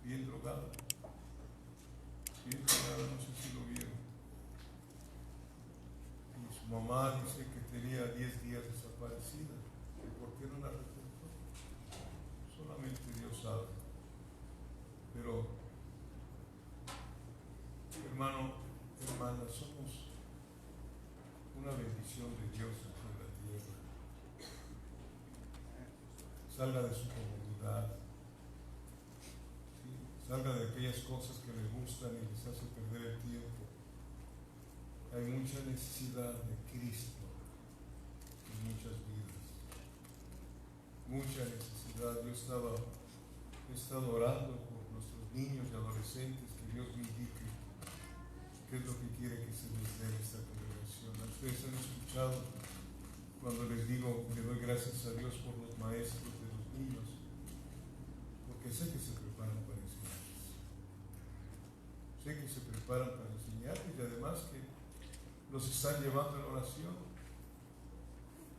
bien drogada, no sé si lo vieron. Y su mamá dice que tenía 10 días desaparecida. ¿Por qué no la reportó? Solamente Dios sabe. Pero, hermano, hermana, somos una bendición de Dios aquí en la tierra. Salga de su comodidad, ¿sí? Salga de aquellas cosas que le gustan y les hace perder el tiempo. Hay mucha necesidad de Cristo en muchas vidas, mucha necesidad. Yo he estado orando por nuestros niños y adolescentes, que Dios me indique qué es lo que quiere que se les dé en esta congregación. Ustedes han escuchado cuando les digo que doy gracias a Dios por los maestros de los niños, porque sé que se preparan para enseñarles. Sé que se preparan para enseñarles y además que los están llevando en oración,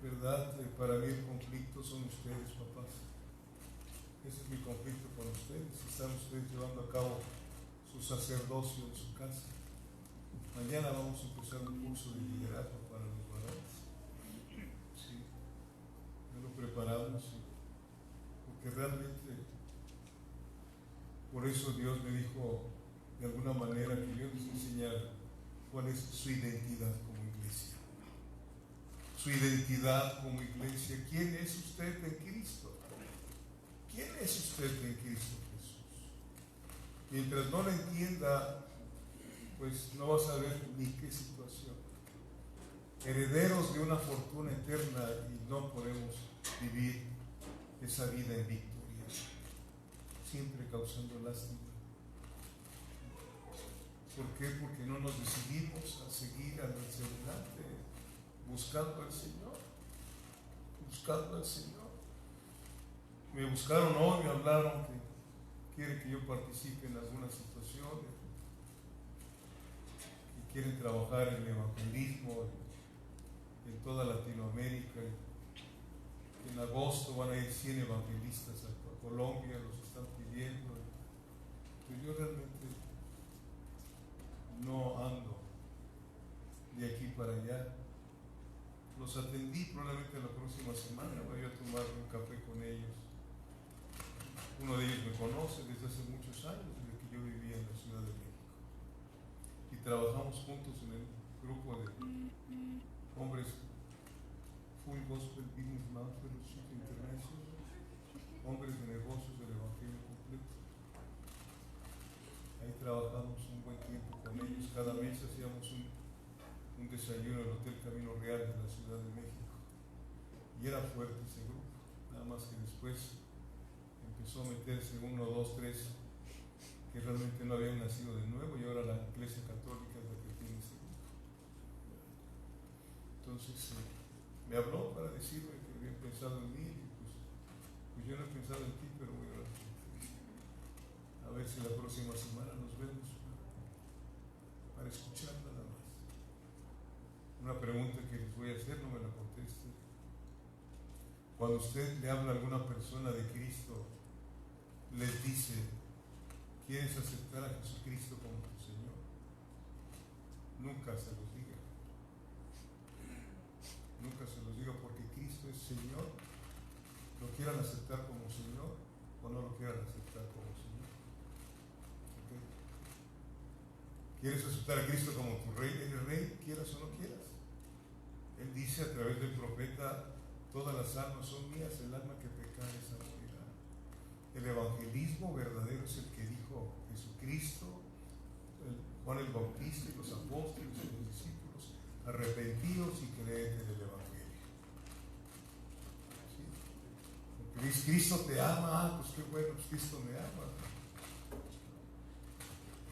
¿verdad? Para mí el conflicto son ustedes, papás. Ese es mi conflicto con ustedes. Están ustedes llevando a cabo su sacerdocio en su casa. Mañana vamos a empezar un curso de liderazgo para los varones. Sí, ya lo preparamos, sí. Porque realmente, por eso Dios me dijo de alguna manera que yo les enseñara cuál es su identidad como iglesia. Su identidad como iglesia. ¿Quién es usted en Cristo? ¿Quién es usted en Cristo Jesús? Mientras no lo entienda, pues no va a saber ni qué situación. Herederos de una fortuna eterna y no podemos vivir esa vida en victoria, siempre causando lástima. ¿Por qué? Porque no nos decidimos a seguir hacia adelante, buscando al Señor, buscando al Señor. Me buscaron hoy, me hablaron que quieren que yo participe en algunas situaciones, que quieren trabajar en el evangelismo en toda Latinoamérica. En agosto van a ir 100 evangelistas a Colombia, los están pidiendo. Pues yo realmente no ando de aquí para allá. Los atendí, probablemente la próxima semana voy a tomar un café con ellos. Uno de ellos me conoce desde hace muchos años, desde que yo vivía en la Ciudad de México. Y trabajamos juntos en el grupo de hombres Full Gospel Business Man Fellowship International, hombres de negocios del Evangelio completo. Ahí trabajamos un buen tiempo con ellos. Cada mes hacíamos un desayuno en el Hotel Camino Real de la Ciudad de México. Y era fuerte ese grupo, nada más que después empezó a meterse 1, 2, 3 que realmente no habían nacido de nuevo, y ahora la Iglesia Católica es la que tiene ese grupo. Entonces me habló para decirme que había pensado en mí, y pues yo no he pensado en ti, pero voy a orar. A ver si la próxima semana nos vemos para escuchar nada más. Una pregunta que les voy a hacer, no me la conteste. Cuando usted le habla a alguna persona de Cristo, les dice: ¿quieres aceptar a Jesucristo como tu Señor? Nunca se los diga. Nunca se los diga, porque Cristo es Señor. Lo quieran aceptar como Señor o no lo quieran aceptar como Señor. ¿Okay? ¿Quieres aceptar a Cristo como tu Rey? Eres Rey, quieras o no quieras. Él dice a través del profeta: todas las almas son mías, el alma que pecare esa morirá. El evangelismo verdadero es el que dijo Jesucristo, Juan el Bautista y los apóstoles y los discípulos: arrepentíos y creed en el evangelio. ¿Sí? Porque dice: Cristo te ama. Pues qué bueno, pues Cristo me ama.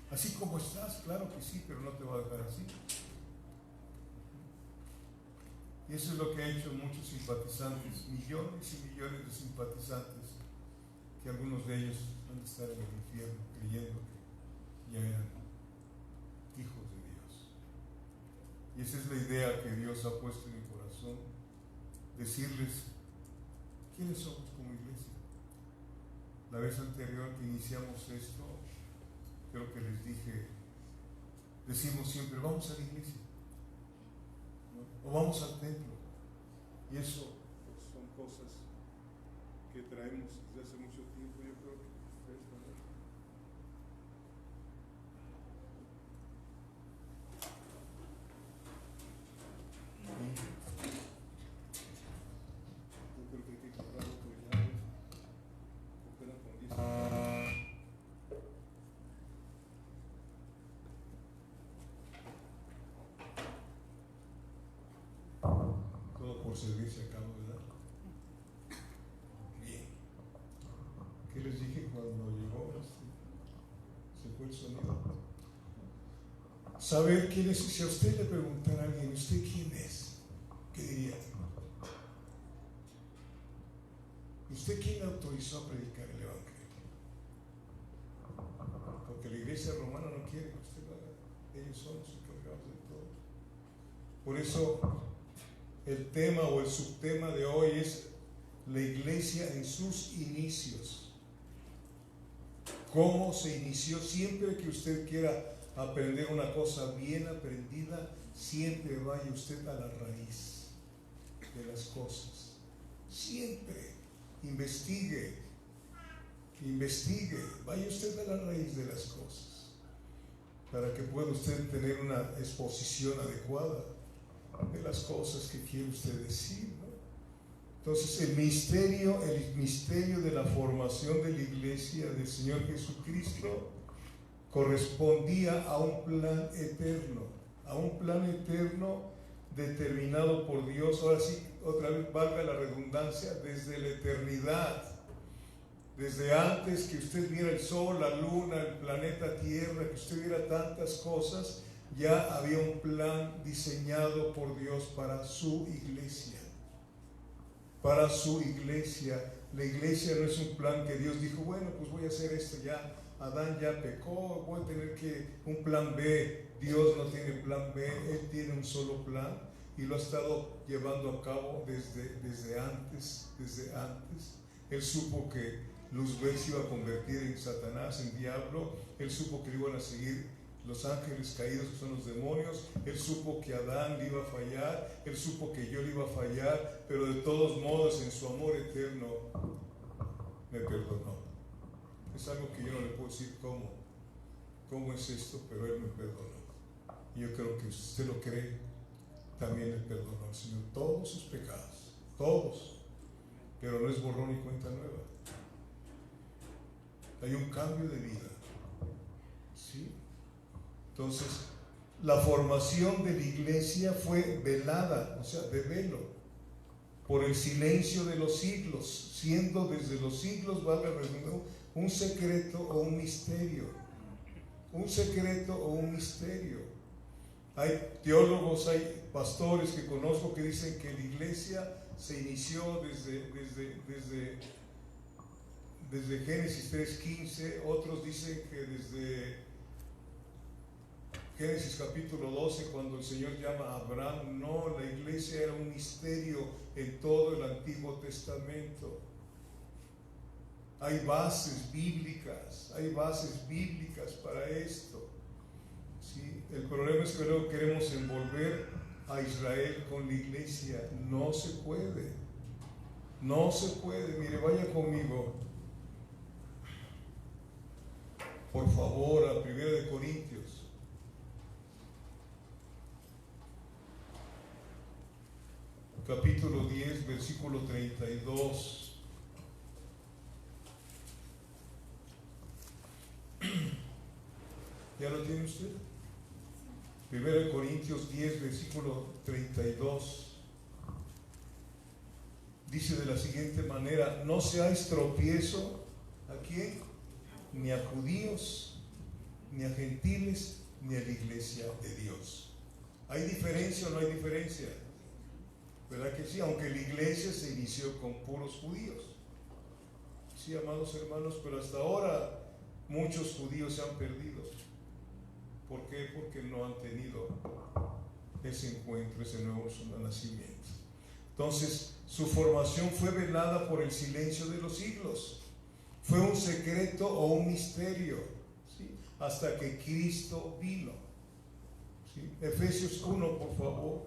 Así como estás, claro que sí, pero no te va a dejar así. Y eso es lo que han hecho muchos simpatizantes, millones y millones de simpatizantes, que algunos de ellos van a estar en el infierno creyendo que ya eran hijos de Dios. Y esa es la idea que Dios ha puesto en mi corazón: decirles quiénes somos como iglesia. La vez anterior que iniciamos esto, creo que les dije, decimos siempre, vamos a la iglesia, ¿no? O vamos al templo. Y eso pues, son cosas que traemos desde hace mucho tiempo. Yo creo que ustedes también. Yo creo que hay que comprar otro llave, porque eran con 10. Todo por servicio a cabo, ¿verdad? Bien. ¿Qué les dije cuando llegó? Se fue el sonido. Saber quién es. Si a usted le preguntara a alguien, ¿usted quién es? ¿Qué diría? ¿Usted quién autorizó a predicar el Evangelio? Porque la iglesia romana no quiere que usted lo haga. Ellos son los encargados de todo. Por eso el tema o el subtema de hoy es la iglesia en sus inicios. ¿Cómo se inició? Siempre que usted quiera aprender una cosa bien aprendida, siempre vaya usted a la raíz de las cosas. Siempre investigue, vaya usted a la raíz de las cosas, para que pueda usted tener una exposición adecuada de las cosas que quiere usted decir, ¿no? Entonces el misterio de la formación de la iglesia del Señor Jesucristo correspondía a un plan eterno determinado por Dios. Ahora sí, otra vez valga la redundancia, desde la eternidad, desde antes que usted viera el sol, la luna, el planeta Tierra, que usted viera tantas cosas, ya había un plan diseñado por Dios para su iglesia. Para su iglesia. La iglesia no es un plan que Dios dijo, bueno, pues voy a hacer esto ya. Adán ya pecó, voy a tener un plan B. Dios no tiene plan B, Él tiene un solo plan y lo ha estado llevando a cabo desde antes. Él supo que Luzbel se iba a convertir en Satanás, en diablo. Él supo que le iban a seguir los ángeles caídos, que son los demonios. Él supo que Adán le iba a fallar, él supo que yo le iba a fallar, pero de todos modos en su amor eterno me perdonó. Es algo que yo no le puedo decir cómo es esto, pero Él me perdonó. Y yo creo que si usted lo cree, también le perdonó al Señor todos sus pecados, todos, pero no es borrón y cuenta nueva. Hay un cambio de vida, ¿sí? Entonces, la formación de la iglesia fue velada, o sea, de velo, por el silencio de los siglos, siendo desde los siglos, valga la redundancia, un secreto o un misterio. Un secreto o un misterio. Hay teólogos, hay pastores que conozco que dicen que la iglesia se inició desde Génesis 3:15, otros dicen que desde Génesis capítulo 12, cuando el Señor llama a Abraham. No, la iglesia era un misterio en todo el Antiguo Testamento. Hay bases bíblicas para esto, ¿sí? El problema es que luego queremos envolver a Israel con la iglesia. No se puede. Mire, vaya conmigo, por favor, a 1 de Corintios. Capítulo 10, versículo 32. ¿Ya lo tiene usted? 1 Corintios 10, versículo 32. Dice de la siguiente manera: no seáis tropiezo, ¿a quién? Ni a judíos, ni a gentiles, ni a la iglesia de Dios. ¿Hay diferencia o no hay diferencia? ¿Verdad que sí? Aunque la iglesia se inició con puros judíos. Sí, amados hermanos, pero hasta ahora muchos judíos se han perdido. ¿Por qué? Porque no han tenido ese encuentro, ese nuevo Fue un secreto o un misterio, ¿sí? Hasta que Cristo vino, ¿sí? Efesios 1, por favor.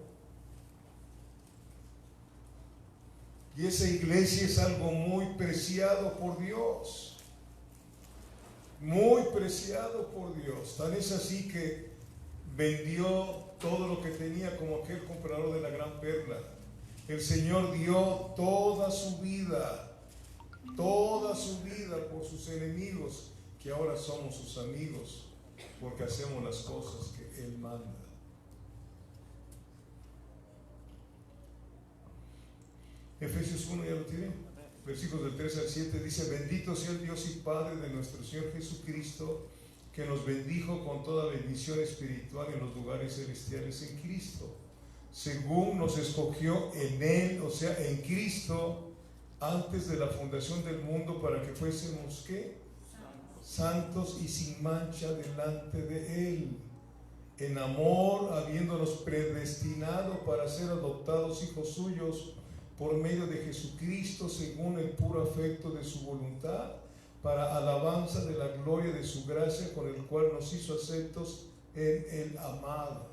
Y esa iglesia es algo muy preciado por Dios. Muy preciado por Dios. Tan es así que vendió todo lo que tenía como aquel comprador de la gran perla. El Señor dio toda su vida por sus enemigos, que ahora somos sus amigos, porque hacemos las cosas que Él manda. Efesios 1, ya lo tiene. Versículos del 3 al 7 dice: bendito sea el Dios y Padre de nuestro Señor Jesucristo, que nos bendijo con toda bendición espiritual en los lugares celestiales en Cristo, según nos escogió en Él, o sea, en Cristo, antes de la fundación del mundo, para que fuésemos, ¿qué? Santos y sin mancha delante de Él, en amor, habiéndonos predestinado para ser adoptados hijos suyos por medio de Jesucristo, según el puro afecto de su voluntad, para alabanza de la gloria de su gracia, con el cual nos hizo aceptos en el amado.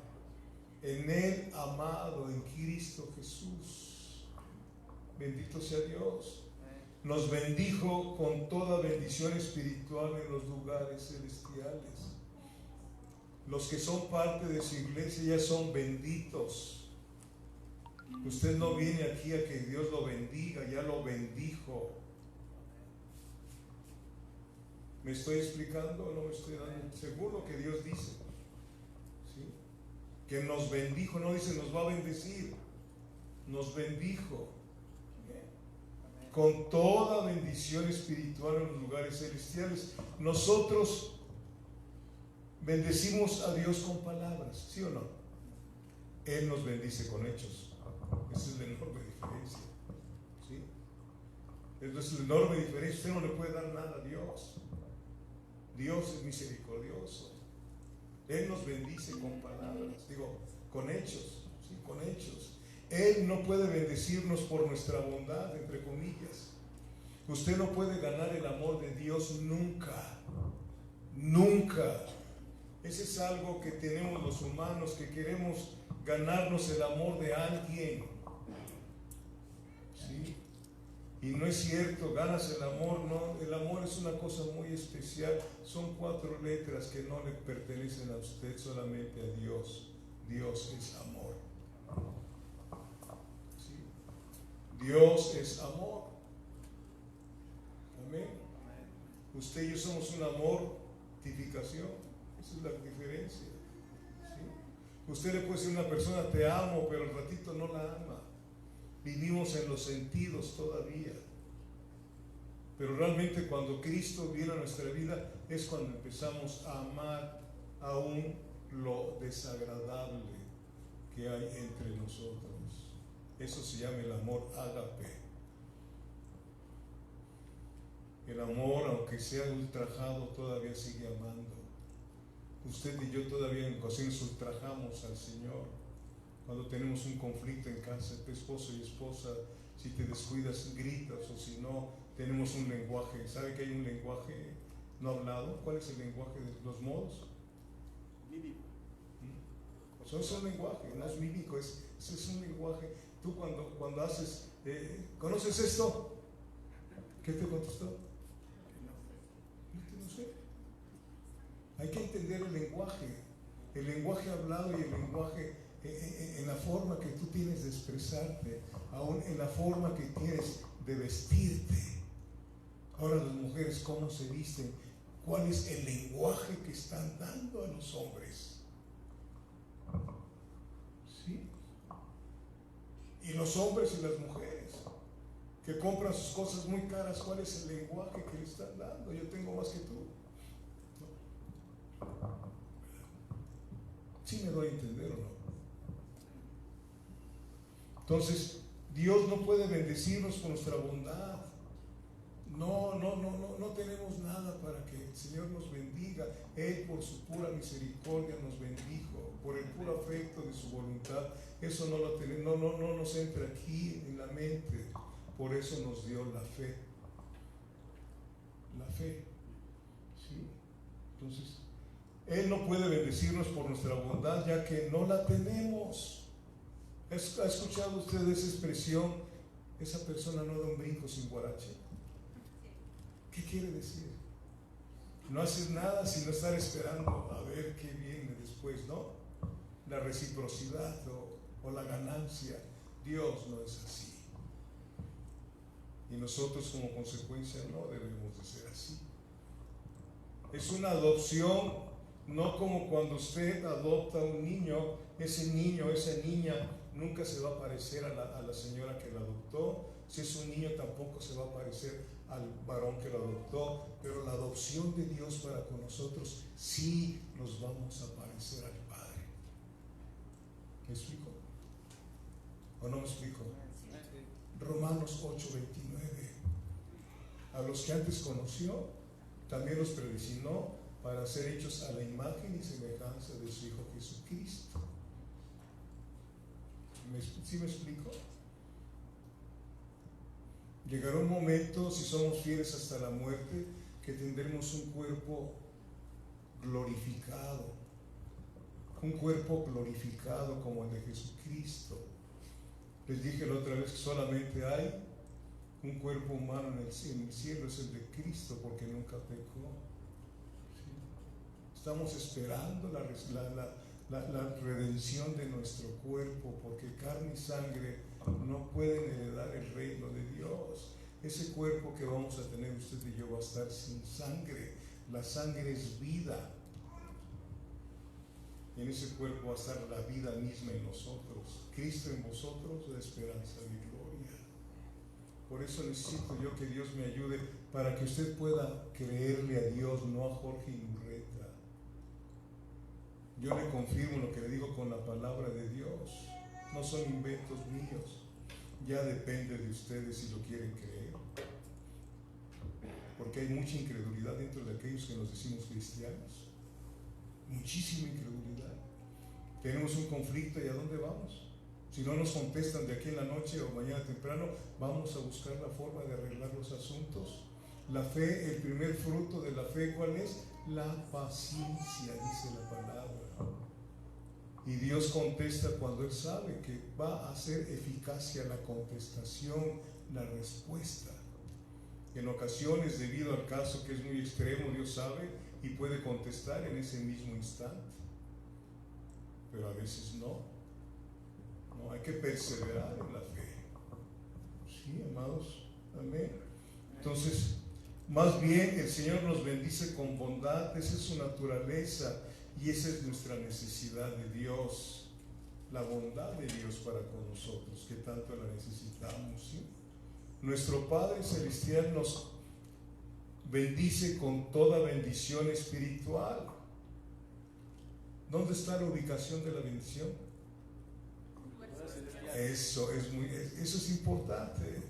En el amado, en Cristo Jesús. Bendito sea Dios. Nos bendijo con toda bendición espiritual en los lugares celestiales. Los que son parte de su iglesia ya son benditos. Usted no viene aquí a que Dios lo bendiga, ya lo bendijo. ¿Me estoy explicando o no me estoy dando? Según lo que Dios dice, ¿sí? Que nos bendijo, no dice nos va a bendecir, nos bendijo con toda bendición espiritual en los lugares celestiales. Nosotros bendecimos a Dios con palabras, ¿sí o no? Él nos bendice con hechos. Esa es la enorme diferencia, ¿sí? Esa es la enorme diferencia. Usted no le puede dar nada a Dios. Dios es misericordioso. Él nos bendice con palabras, con hechos, ¿sí? Con hechos. Él no puede bendecirnos por nuestra bondad, entre comillas. Usted no puede ganar el amor de Dios nunca. Nunca. Ese es algo que tenemos los humanos, que queremos ganarnos el amor de alguien, ¿sí? Y no es cierto, ganas el amor, no. El amor es una cosa muy especial. Son 4 letras que no le pertenecen a usted, solamente a Dios. Dios es amor, ¿sí? Dios es amor. Amén. Usted y yo somos un amor, tipificación. Esa es la diferencia. Usted le puede decir a una persona te amo, pero al ratito no la ama. Vivimos en los sentidos todavía. Pero realmente cuando Cristo viene a nuestra vida es cuando empezamos a amar aún lo desagradable que hay entre nosotros. Eso se llama el amor ágape. El amor, aunque sea ultrajado, todavía sigue amando. Usted y yo todavía en ocasiones ultrajamos al Señor. Cuando tenemos un conflicto en casa, entre esposo y esposa, si te descuidas gritas, o si no, tenemos un lenguaje. ¿Sabe que hay un lenguaje no hablado? ¿Cuál es el lenguaje de los modos? Mímico. Eso es un lenguaje, no es mímico, es un lenguaje. Tú cuando haces, ¿conoces esto? ¿Qué te contestó? No sé. Hay que entender el lenguaje hablado y el lenguaje en la forma que tú tienes de expresarte, aún en la forma que tienes de vestirte. Ahora las mujeres, ¿cómo se visten? ¿Cuál es el lenguaje que están dando a los hombres? ¿Sí? Y los hombres y las mujeres que compran sus cosas muy caras, ¿cuál es el lenguaje que le están dando? Yo tengo más que tú. ¿Sí me doy a entender o no? Entonces, Dios no puede bendecirnos con nuestra bondad. No tenemos nada para que el Señor nos bendiga. Él por su pura misericordia nos bendijo, por el puro afecto de su voluntad. Eso no lo tenemos, no nos entra aquí en la mente. Por eso nos dio la fe. la fe. ¿Sí? Entonces, Él no puede bendecirnos por nuestra bondad, ya que no la tenemos. ¿Ha escuchado usted esa expresión? Esa persona no da un brinco sin guarache. ¿Qué quiere decir? No hacer nada sino estar esperando a ver qué viene después, ¿no? La reciprocidad o la ganancia. Dios no es así. Y nosotros como consecuencia no debemos de ser así. Es una adopción, no como cuando usted adopta a un niño, ese niño, esa niña nunca se va a parecer a la señora que la adoptó. Si es un niño tampoco se va a parecer al varón que lo adoptó, pero la adopción de Dios para con nosotros sí nos vamos a parecer al Padre. ¿Me explico? ¿O no me explico? Romanos 8:29. A los que antes conoció, también los predestinó para ser hechos a la imagen y semejanza de su Hijo Jesucristo. ¿Sí me explico? Llegará un momento, si somos fieles hasta la muerte, que tendremos un cuerpo glorificado. Un cuerpo glorificado como el de Jesucristo. Les dije la otra vez que solamente hay un cuerpo humano en el cielo, es el de Cristo, porque nunca pecó. ¿Sí? Estamos esperando la redención de nuestro cuerpo, porque carne y sangre no pueden heredar el reino de Dios. Ese cuerpo que vamos a tener usted y yo va a estar sin sangre. La sangre es vida. Y en ese cuerpo va a estar la vida misma en nosotros. Cristo en vosotros, la esperanza de gloria. Por eso necesito yo que Dios me ayude para que usted pueda creerle a Dios, no a Jorge Imurreta. Yo le confirmo lo que le digo con la palabra de Dios. No son inventos míos. Ya depende de ustedes si lo quieren creer. Porque hay mucha incredulidad dentro de aquellos que nos decimos cristianos. Muchísima incredulidad. Tenemos un conflicto, ¿y a dónde vamos? Si no nos contestan de aquí en la noche o mañana temprano, vamos a buscar la forma de arreglar los asuntos. La fe, el primer fruto de la fe, ¿cuál es? La paciencia, dice la palabra. Y Dios contesta cuando Él sabe que va a ser eficacia la contestación, la respuesta. En ocasiones, debido al caso que es muy extremo, Dios sabe y puede contestar en ese mismo instante. Pero a veces no. No, hay que perseverar en la fe. Sí, amados. Amén. Entonces, más bien el Señor nos bendice con bondad. Esa es su naturaleza y esa es nuestra necesidad de Dios. La bondad de Dios para con nosotros, que tanto la necesitamos. ¿Sí? Nuestro Padre Celestial nos bendice con toda bendición espiritual. ¿Dónde está la ubicación de la bendición? Eso es importante.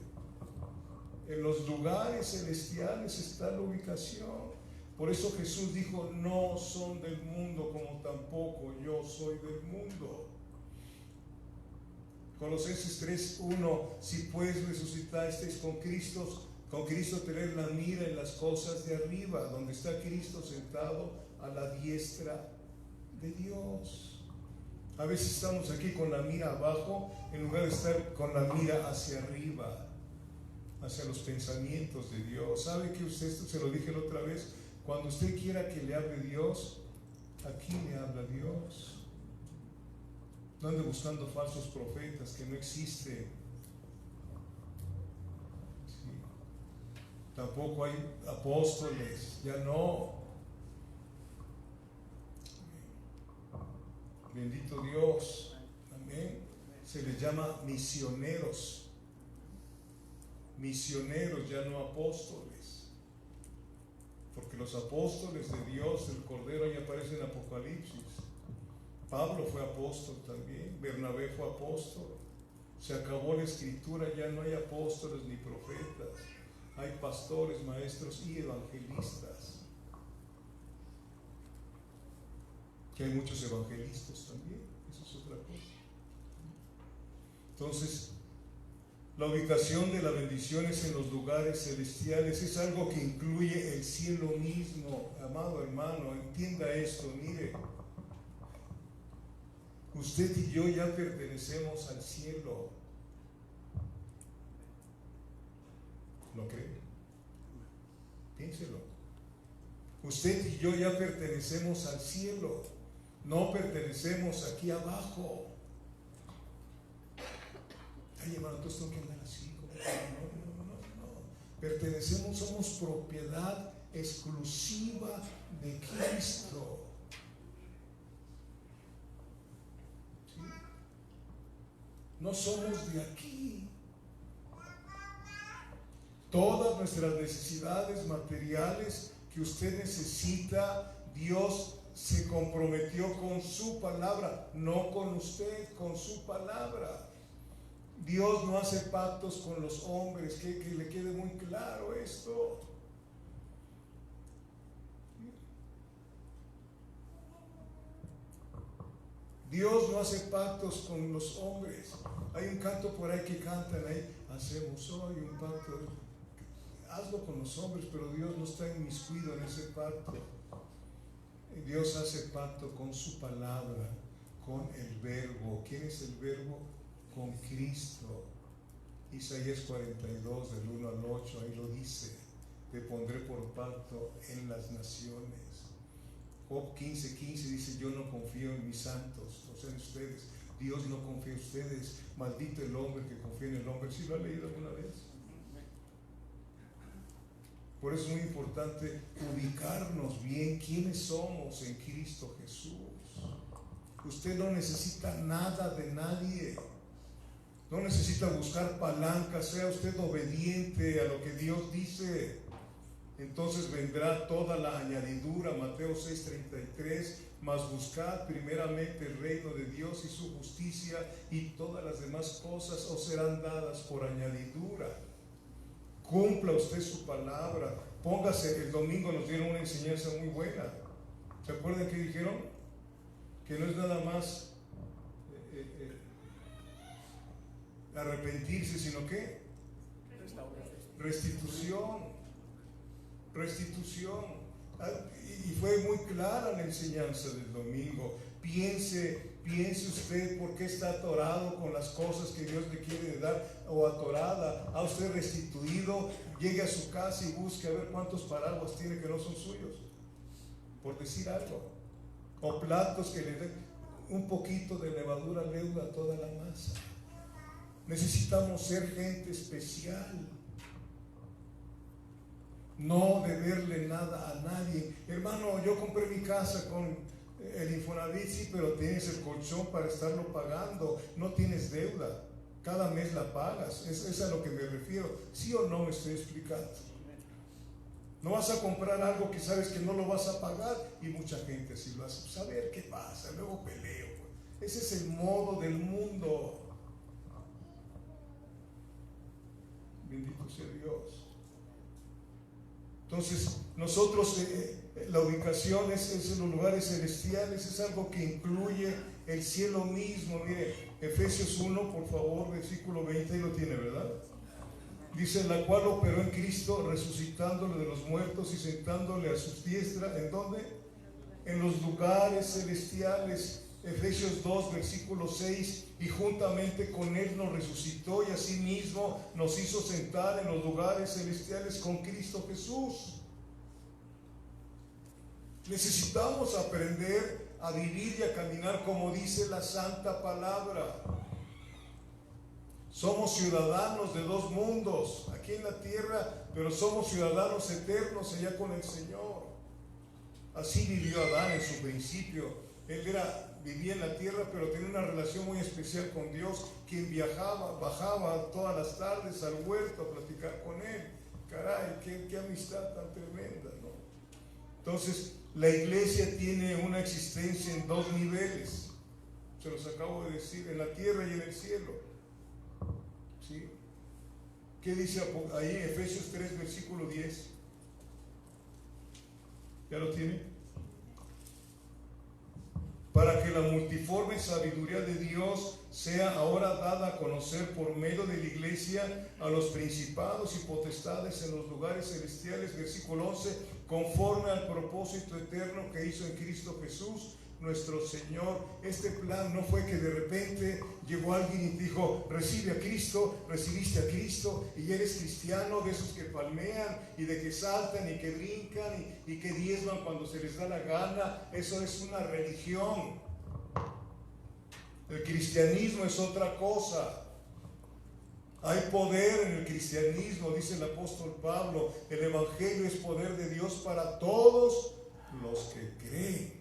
En los lugares celestiales está la ubicación. Por eso Jesús dijo: no son del mundo, como tampoco yo soy del mundo. Colosenses 3:1: si pues resucitasteis con Cristo tened la mira en las cosas de arriba, donde está Cristo sentado a la diestra de Dios. A veces estamos aquí con la mira abajo en lugar de estar con la mira hacia arriba, hacia los pensamientos de Dios. ¿Sabe que usted, esto se lo dije la otra vez? Cuando usted quiera que le hable Dios, aquí le habla Dios. No ande buscando falsos profetas que no existen. Sí. Tampoco hay apóstoles, ya no. Bendito Dios. Amén. Se les llama misioneros. Misioneros, ya no apóstoles. Porque los apóstoles de Dios, el Cordero, ahí aparece en Apocalipsis. Pablo fue apóstol también, Bernabé fue apóstol. Se acabó la escritura, ya no hay apóstoles ni profetas. Hay pastores, maestros y evangelistas. Que hay muchos evangelistas también, eso es otra cosa. Entonces, La ubicación de las bendiciones en los lugares celestiales es algo que incluye el cielo mismo. Amado hermano, entienda esto, mire. Usted y yo ya pertenecemos al cielo. ¿Lo cree? Piénselo. Usted y yo ya pertenecemos al cielo. No pertenecemos aquí abajo. Ay, hermano, entonces tengo que andar así. No. Pertenecemos, somos propiedad exclusiva de Cristo. ¿Sí? No somos de aquí. Todas nuestras necesidades materiales que usted necesita, Dios se comprometió con su palabra, no con usted, con su palabra. Dios no hace pactos con los hombres, que le quede muy claro esto. Dios no hace pactos con los hombres. Hay un canto por ahí que cantan ahí, hacemos hoy un pacto. Hazlo con los hombres, pero Dios no está inmiscuido en ese pacto. Dios hace pacto con su palabra, con el verbo. ¿Quién es el verbo? Con Cristo. Isaías 42 del 1 al 8, ahí lo dice: te pondré por pacto en las naciones. Job 15:15 dice: yo no confío en mis santos, o sea, en ustedes. Dios no confía en ustedes. Maldito el hombre que confía en el hombre. ¿Sí lo ha leído alguna vez? Por eso es muy importante ubicarnos bien quiénes somos en Cristo Jesús. Usted no necesita nada de nadie. No necesita buscar palancas. Sea usted obediente a lo que Dios dice. Entonces vendrá toda la añadidura. Mateo 6:33. Mas buscad primeramente el reino de Dios y su justicia, y todas las demás cosas os serán dadas por añadidura. Cumpla usted su palabra. Póngase. El domingo nos dieron una enseñanza muy buena. ¿Se acuerdan que dijeron? Que no es nada más arrepentirse, sino que restitución. Y fue muy clara la enseñanza del domingo. Piense usted por qué está atorado con las cosas que Dios le quiere dar, o atorada. ¿Ha usted restituido? Llegue a su casa y busque a ver cuántos paraguas tiene que no son suyos, por decir algo, o platos que le den. Un poquito de levadura leuda toda la masa. Necesitamos ser gente especial, no deberle nada a nadie. Hermano, yo compré mi casa con el Infonavit, sí, pero tienes el colchón para estarlo pagando. No tienes deuda, cada mes la pagas. Es a lo que me refiero. ¿Sí o no me estoy explicando? No vas a comprar algo que sabes que no lo vas a pagar, y mucha gente así lo hace. Pues a ver qué pasa, luego peleo. Ese es el modo del mundo. Bendito sea Dios. Entonces, nosotros, la ubicación es en los lugares celestiales, es algo que incluye el cielo mismo. Mire, Efesios 1, por favor, versículo 20, ahí lo tiene, ¿verdad? Dice: la cual operó en Cristo, resucitándole de los muertos y sentándole a su diestra. ¿En dónde? En los lugares celestiales. Efesios 2, versículo 6: y juntamente con Él nos resucitó, y asimismo nos hizo sentar en los lugares celestiales con Cristo Jesús. Necesitamos aprender a vivir y a caminar como dice la santa palabra. Somos ciudadanos de dos mundos, aquí en la tierra, pero somos ciudadanos eternos allá con el Señor. Así vivió Adán en su principio. Él vivía en la tierra, pero tenía una relación muy especial con Dios, quien bajaba todas las tardes al huerto a platicar con Él. Caray, qué amistad tan tremenda, ¿no? Entonces, la iglesia tiene una existencia en dos niveles. Se los acabo de decir, en la tierra y en el cielo. ¿Sí? ¿Qué dice ahí en Efesios 3, versículo 10? ¿Ya lo tiene? para que la multiforme sabiduría de Dios sea ahora dada a conocer por medio de la iglesia a los principados y potestades en los lugares celestiales, versículo 11, conforme al propósito eterno que hizo en Cristo Jesús, nuestro Señor. Este plan no fue que de repente llegó alguien y dijo, recibe a Cristo, recibiste a Cristo y eres cristiano, de esos que palmean y de que saltan y que brincan y que diezman cuando se les da la gana. Eso es una religión. El cristianismo es otra cosa. Hay poder en el cristianismo, dice el apóstol Pablo. El evangelio es poder de Dios para todos los que creen.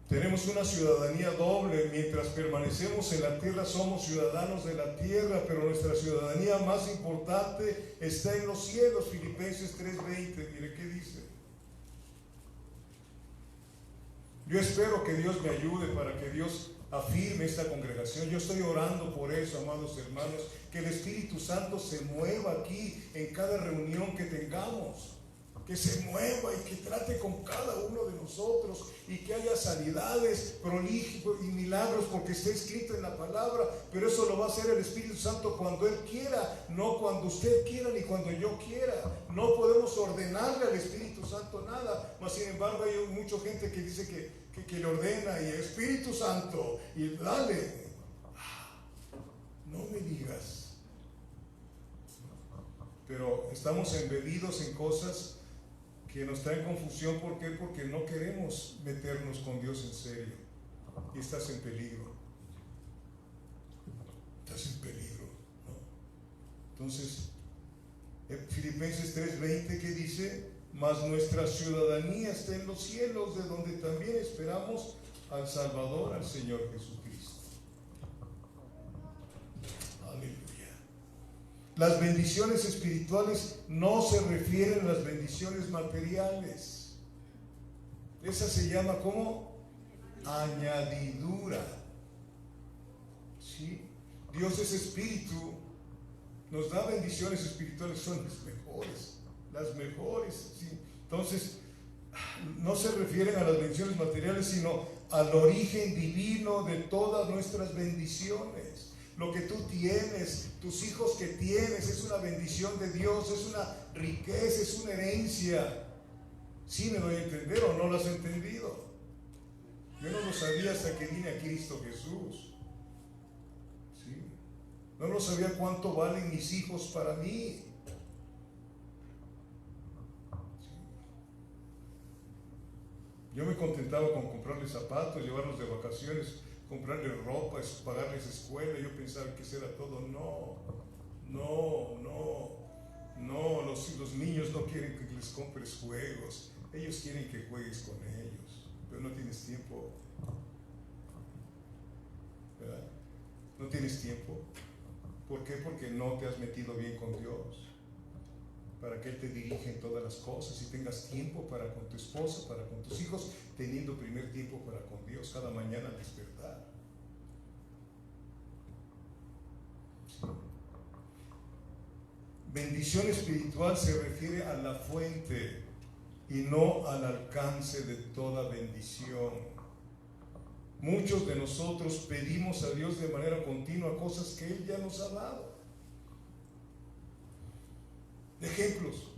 Tenemos una ciudadanía doble. Mientras permanecemos en la tierra somos ciudadanos de la tierra, pero nuestra ciudadanía más importante está en los cielos. Filipenses 3:20, mire qué dice. Yo espero que Dios me ayude para que Dios afirme esta congregación. Yo estoy orando por eso, amados hermanos, que el Espíritu Santo se mueva aquí en cada reunión que tengamos. Que se mueva y que trate con cada uno de nosotros y que haya sanidades, prodigios y milagros, porque está escrito en la palabra. Pero eso lo va a hacer el Espíritu Santo cuando Él quiera, no cuando usted quiera ni cuando yo quiera. No podemos ordenarle al Espíritu Santo nada, mas sin embargo hay mucha gente que dice que le ordena y el Espíritu Santo y dale. No me digas. Pero estamos embebidos en cosas que nos traen confusión. ¿Por qué? Porque no queremos meternos con Dios en serio. Y estás en peligro. Estás en peligro, ¿no? Entonces, Filipenses 3:20, ¿qué dice? Mas nuestra ciudadanía está en los cielos, de donde también esperamos al Salvador, al Señor Jesucristo. Aleluya. Las bendiciones espirituales no se refieren a las bendiciones materiales. Esa se llama ¿cómo? Añadidura. ¿Sí? Dios es espíritu, nos da bendiciones espirituales, son las mejores. ¿Sí? Entonces, no se refieren a las bendiciones materiales, sino al origen divino de todas nuestras bendiciones. Lo que tú tienes, tus hijos que tienes, es una bendición de Dios, es una riqueza, es una herencia. ¿Sí me doy a entender o no lo has entendido? Yo no lo sabía hasta que vine a Cristo Jesús. ¿Sí? No lo sabía cuánto valen mis hijos para mí. ¿Sí? Yo me contentaba con comprarles zapatos, llevarlos de vacaciones, comprarles ropa, pagarles escuela. Yo pensaba que eso era todo. No, los niños no quieren que les compres juegos, ellos quieren que juegues con ellos, pero no tienes tiempo, ¿verdad? No tienes tiempo. ¿Por qué? Porque no te has metido bien con Dios, para que Él te dirija en todas las cosas y tengas tiempo para con tu esposa, para con tus hijos, teniendo primer tiempo para con Dios cada mañana al despertar. ¿Sí? Bendición espiritual se refiere a la fuente y no al alcance de toda bendición. Muchos de nosotros pedimos a Dios de manera continua cosas que Él ya nos ha dado. Ejemplos.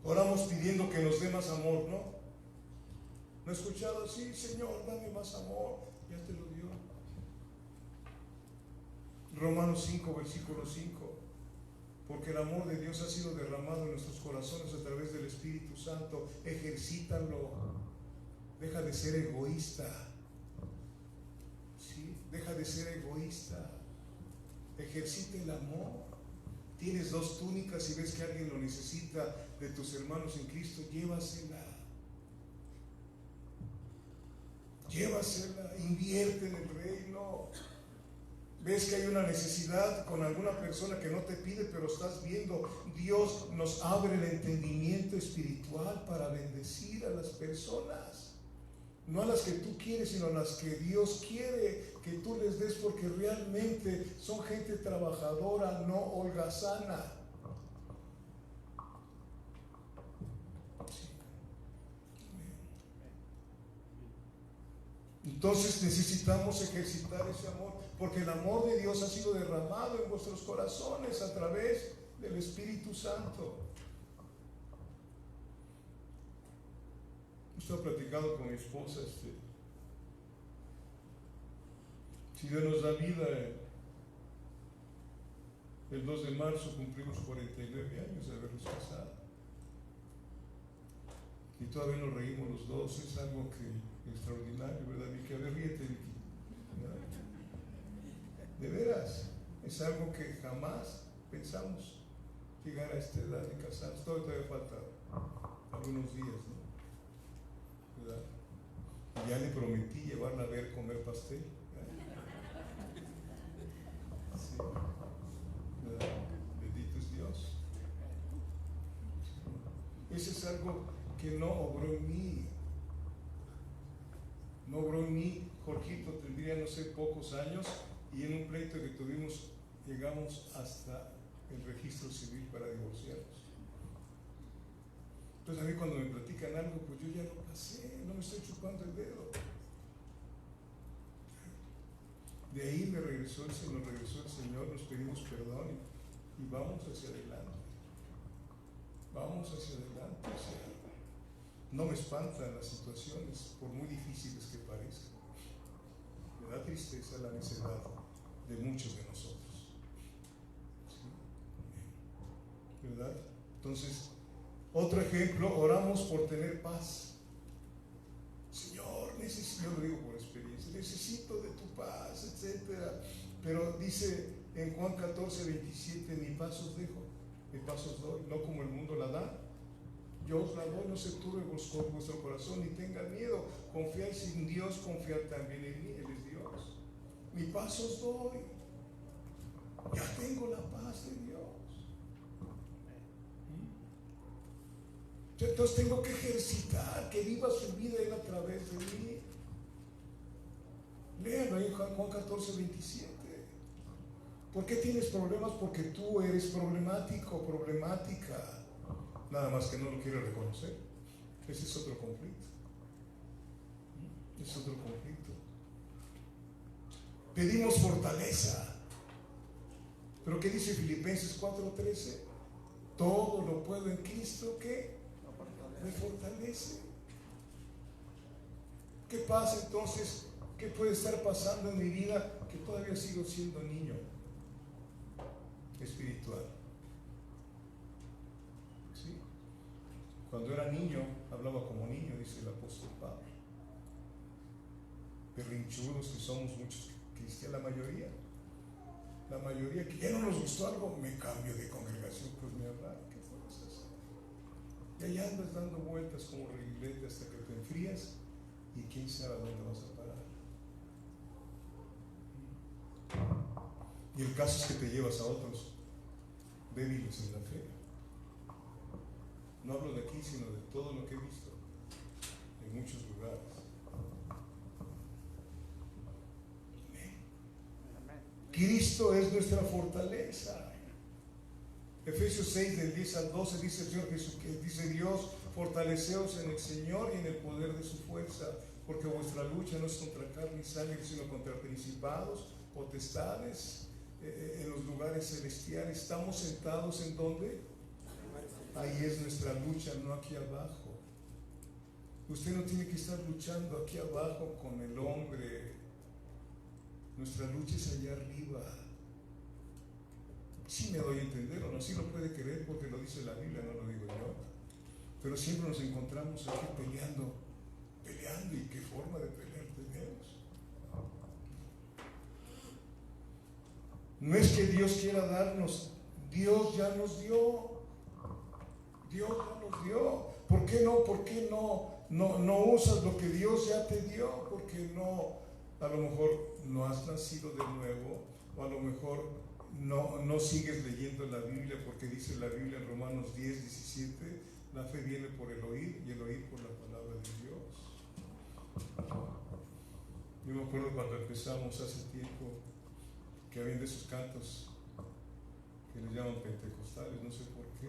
Oramos pidiendo que nos dé más amor, ¿no? ¿No he escuchado? Sí, Señor, dame más amor. Ya te lo dio. Romanos 5, versículo 5. Porque el amor de Dios ha sido derramado en nuestros corazones a través del Espíritu Santo. Ejercítalo. Deja de ser egoísta. ¿Sí? Deja de ser egoísta. Ejercita el amor. Tienes 2 túnicas y ves que alguien lo necesita de tus hermanos en Cristo, llévasela. Llévasela, invierte en el reino. Ves que hay una necesidad con alguna persona que no te pide, pero estás viendo. Dios nos abre el entendimiento espiritual para bendecir a las personas. No a las que tú quieres, sino a las que Dios quiere que tú les des, porque realmente son gente trabajadora, no holgazana. Entonces necesitamos ejercitar ese amor, porque el amor de Dios ha sido derramado en vuestros corazones a través del Espíritu Santo. Estoy platicando con mi esposa, si Dios nos da vida, el 2 de marzo cumplimos 49 años de habernos casado. Y todavía nos reímos los dos, es algo extraordinario, ¿verdad, Vicky? A ver, ríete, Vicky. De veras, es algo que jamás pensamos llegar a esta edad de casarnos. Todavía falta algunos días, ¿no? ¿Verdad? Y ya le prometí llevarla a ver comer pastel. Sí. ¿Verdad? Bendito es Dios. Ese es algo que no obró en mí. No obró en mí. Jorgito tendría, no sé, pocos años, y en un pleito que tuvimos llegamos hasta el registro civil para divorciarnos. Entonces a mí cuando me platican algo, pues yo ya lo pasé, no me estoy chupando el dedo. De ahí nos regresó el Señor, nos pedimos perdón y vamos hacia adelante. Vamos hacia adelante. O sea, no me espantan las situaciones, por muy difíciles que parezcan. Me da tristeza la necedad de muchos de nosotros. ¿Sí? ¿Verdad? Entonces, otro ejemplo, oramos por tener paz. Señor, yo lo digo por experiencia, necesito de tu paz, etc. Pero dice en Juan 14:27, mi paz os dejo, mi paz os doy, no como el mundo la da. Yo os la doy, no se turbe vuestro corazón ni tengan miedo. Confiáis en Dios, confiad también en mí, Él es Dios. Mi paz os doy. Ya tengo la paz de Dios. Entonces tengo que ejercitar, que viva su vida Él a través de mí. Léanlo ahí en Juan 14:27. ¿Por qué tienes problemas? Porque tú eres problemático, problemática. Nada más que no lo quieres reconocer. Ese es otro conflicto. Es otro conflicto. Pedimos fortaleza. ¿Pero qué dice Filipenses 4:13? Todo lo puedo en Cristo que me fortalece. ¿Qué pasa entonces? ¿Qué puede estar pasando en mi vida? Que todavía sigo siendo niño espiritual. ¿Sí? Cuando era niño, hablaba como niño, dice el apóstol Pablo. Berrinchudos que somos muchos cristianos, la mayoría que ya no nos gustó algo, me cambio de congregación, pues me hablaron, ¿qué puedes hacer? Y allá andas dando vueltas como reguilete hasta que te enfrías y quién sabe a dónde vas a parar. Y el caso es que te llevas a otros débiles en la fe. No hablo de aquí, sino de todo lo que he visto en muchos lugares. Cristo es nuestra fortaleza. Efesios 6 del 10 al 12 dice el Señor Jesús, que dice Dios, fortaleceos en el Señor y en el poder de su fuerza, porque vuestra lucha no es contra carne y sangre, sino contra principados, potestades, en los lugares celestiales. Estamos sentados en donde ahí es nuestra lucha, no aquí abajo. Usted no tiene que estar luchando aquí abajo con el hombre. Nuestra lucha es allá arriba. Sí me doy a entender o no, sí lo puede creer porque lo dice la Biblia, no lo digo yo. Pero siempre nos encontramos aquí peleando, y qué forma de pelear tenemos. No es que Dios quiera darnos, Dios ya nos dio. Dios ya nos dio. ¿Por qué no usas lo que Dios ya te dio? Porque a lo mejor no has nacido de nuevo, o a lo mejor no sigues leyendo la Biblia, porque dice la Biblia en Romanos 10:17, la fe viene por el oír y el oír por la palabra de Dios. Yo me acuerdo cuando empezamos hace tiempo que habían de esos cantos que les llaman pentecostales, no sé por qué.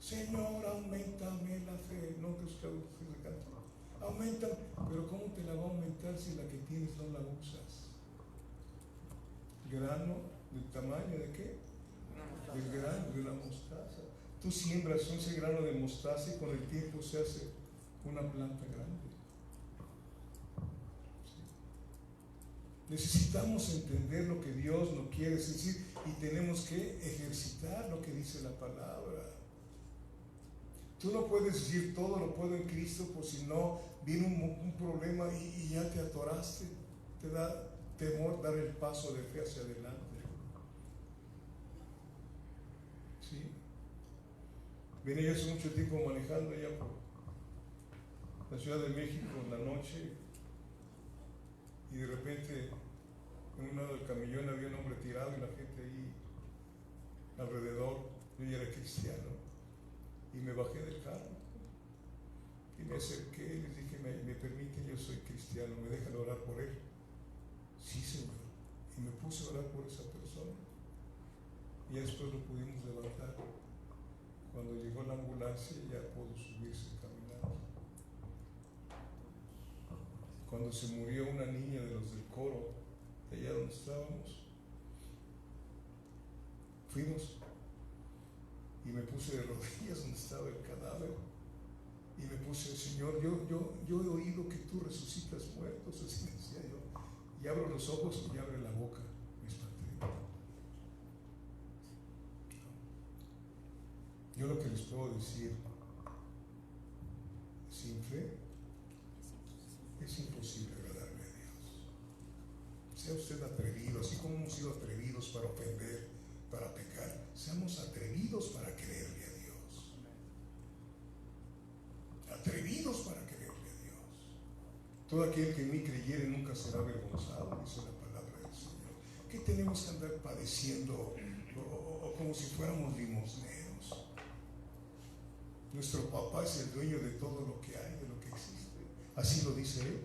Señor, aumentame la fe. ¿No te has escuchado ese canto? Aumenta, pero ¿cómo te la va a aumentar si la que tienes no la usas? Grano del tamaño de qué? Del grano de una mostaza. Tú siembras ese grano de mostaza y con el tiempo se hace una planta grande. ¿Sí? Necesitamos entender lo que Dios nos quiere decir y tenemos que ejercitar lo que dice la palabra. Tú no puedes decir todo lo puedo en Cristo, por si no viene un problema y ya te atoraste. Te da temor dar el paso de fe hacia adelante. ¿Sí? Venía yo hace mucho tiempo manejando allá por la Ciudad de México en la noche y de repente en un lado del camellón había un hombre tirado y la gente ahí alrededor. Yo ya era cristiano y me bajé del carro y me acerqué y les dije, me permiten, yo soy cristiano, ¿me dejan orar por él? Sí, Señor. Y me puse a orar por esa persona y después lo pudimos levantar. Cuando llegó la ambulancia ya pudo subirse caminando. Cuando se murió una niña de los del coro, de allá donde estábamos, fuimos y me puse de rodillas donde estaba el cadáver y me puse, Señor, yo he oído que tú resucitas muertos, así decía yo, y abro los ojos y abre la boca, me espanté. Yo lo que les puedo decir, sin fe es imposible agradarle a Dios. Sea usted atrevido, así como hemos sido atrevidos para ofender, para pecar, seamos atrevidos para creerle a Dios. Atrevidos para creerle a Dios. Todo aquel que en mí creyere nunca será avergonzado, dice la palabra del Señor. ¿Qué tenemos que andar padeciendo o como si fuéramos limosneros? Nuestro papá es el dueño de todo lo que hay, de lo que existe. Así lo dice Él.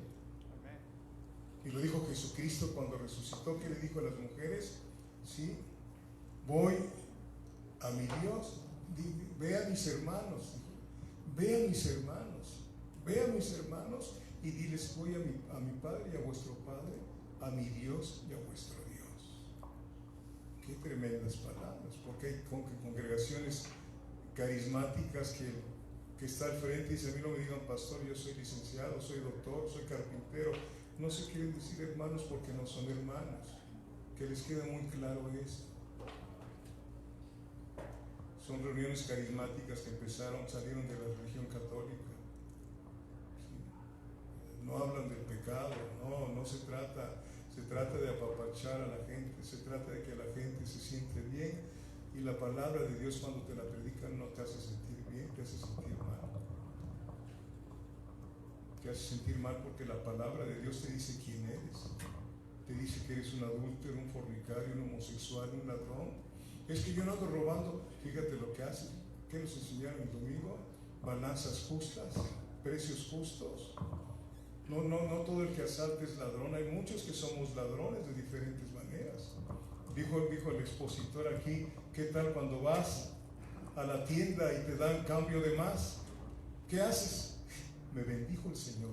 Y lo dijo Jesucristo cuando resucitó, que le dijo a las mujeres, ¿sí? Voy a mi Dios, ve a mis hermanos, ve a mis hermanos, ve a mis hermanos y diles, voy a mi Padre y a vuestro Padre, a mi Dios y a vuestro Dios. Qué tremendas palabras, porque hay congregaciones carismáticas que está al frente y dice, a mí no me digan pastor, yo soy licenciado, soy doctor, soy carpintero. No se quieren decir hermanos porque no son hermanos. Que les quede muy claro esto. Son reuniones carismáticas que salieron de la religión católica. ¿Sí? No hablan del pecado, no se trata de apapachar a la gente, se trata de que la gente se siente bien. Y la palabra de Dios cuando te la predican no te hace sentir bien, te hace sentir mal. Te hace sentir mal porque la palabra de Dios te dice quién eres. Te dice que eres un adúltero, un fornicario, un homosexual, un ladrón. Es que yo no ando robando. Fíjate lo que haces. ¿Qué nos enseñaron el domingo? Balanzas justas, precios justos. No todo el que asalta es ladrón. Hay muchos que somos ladrones de diferentes maneras. Dijo el expositor aquí, ¿qué tal cuando vas a la tienda y te dan cambio de más? ¿Qué haces? Me bendijo el Señor.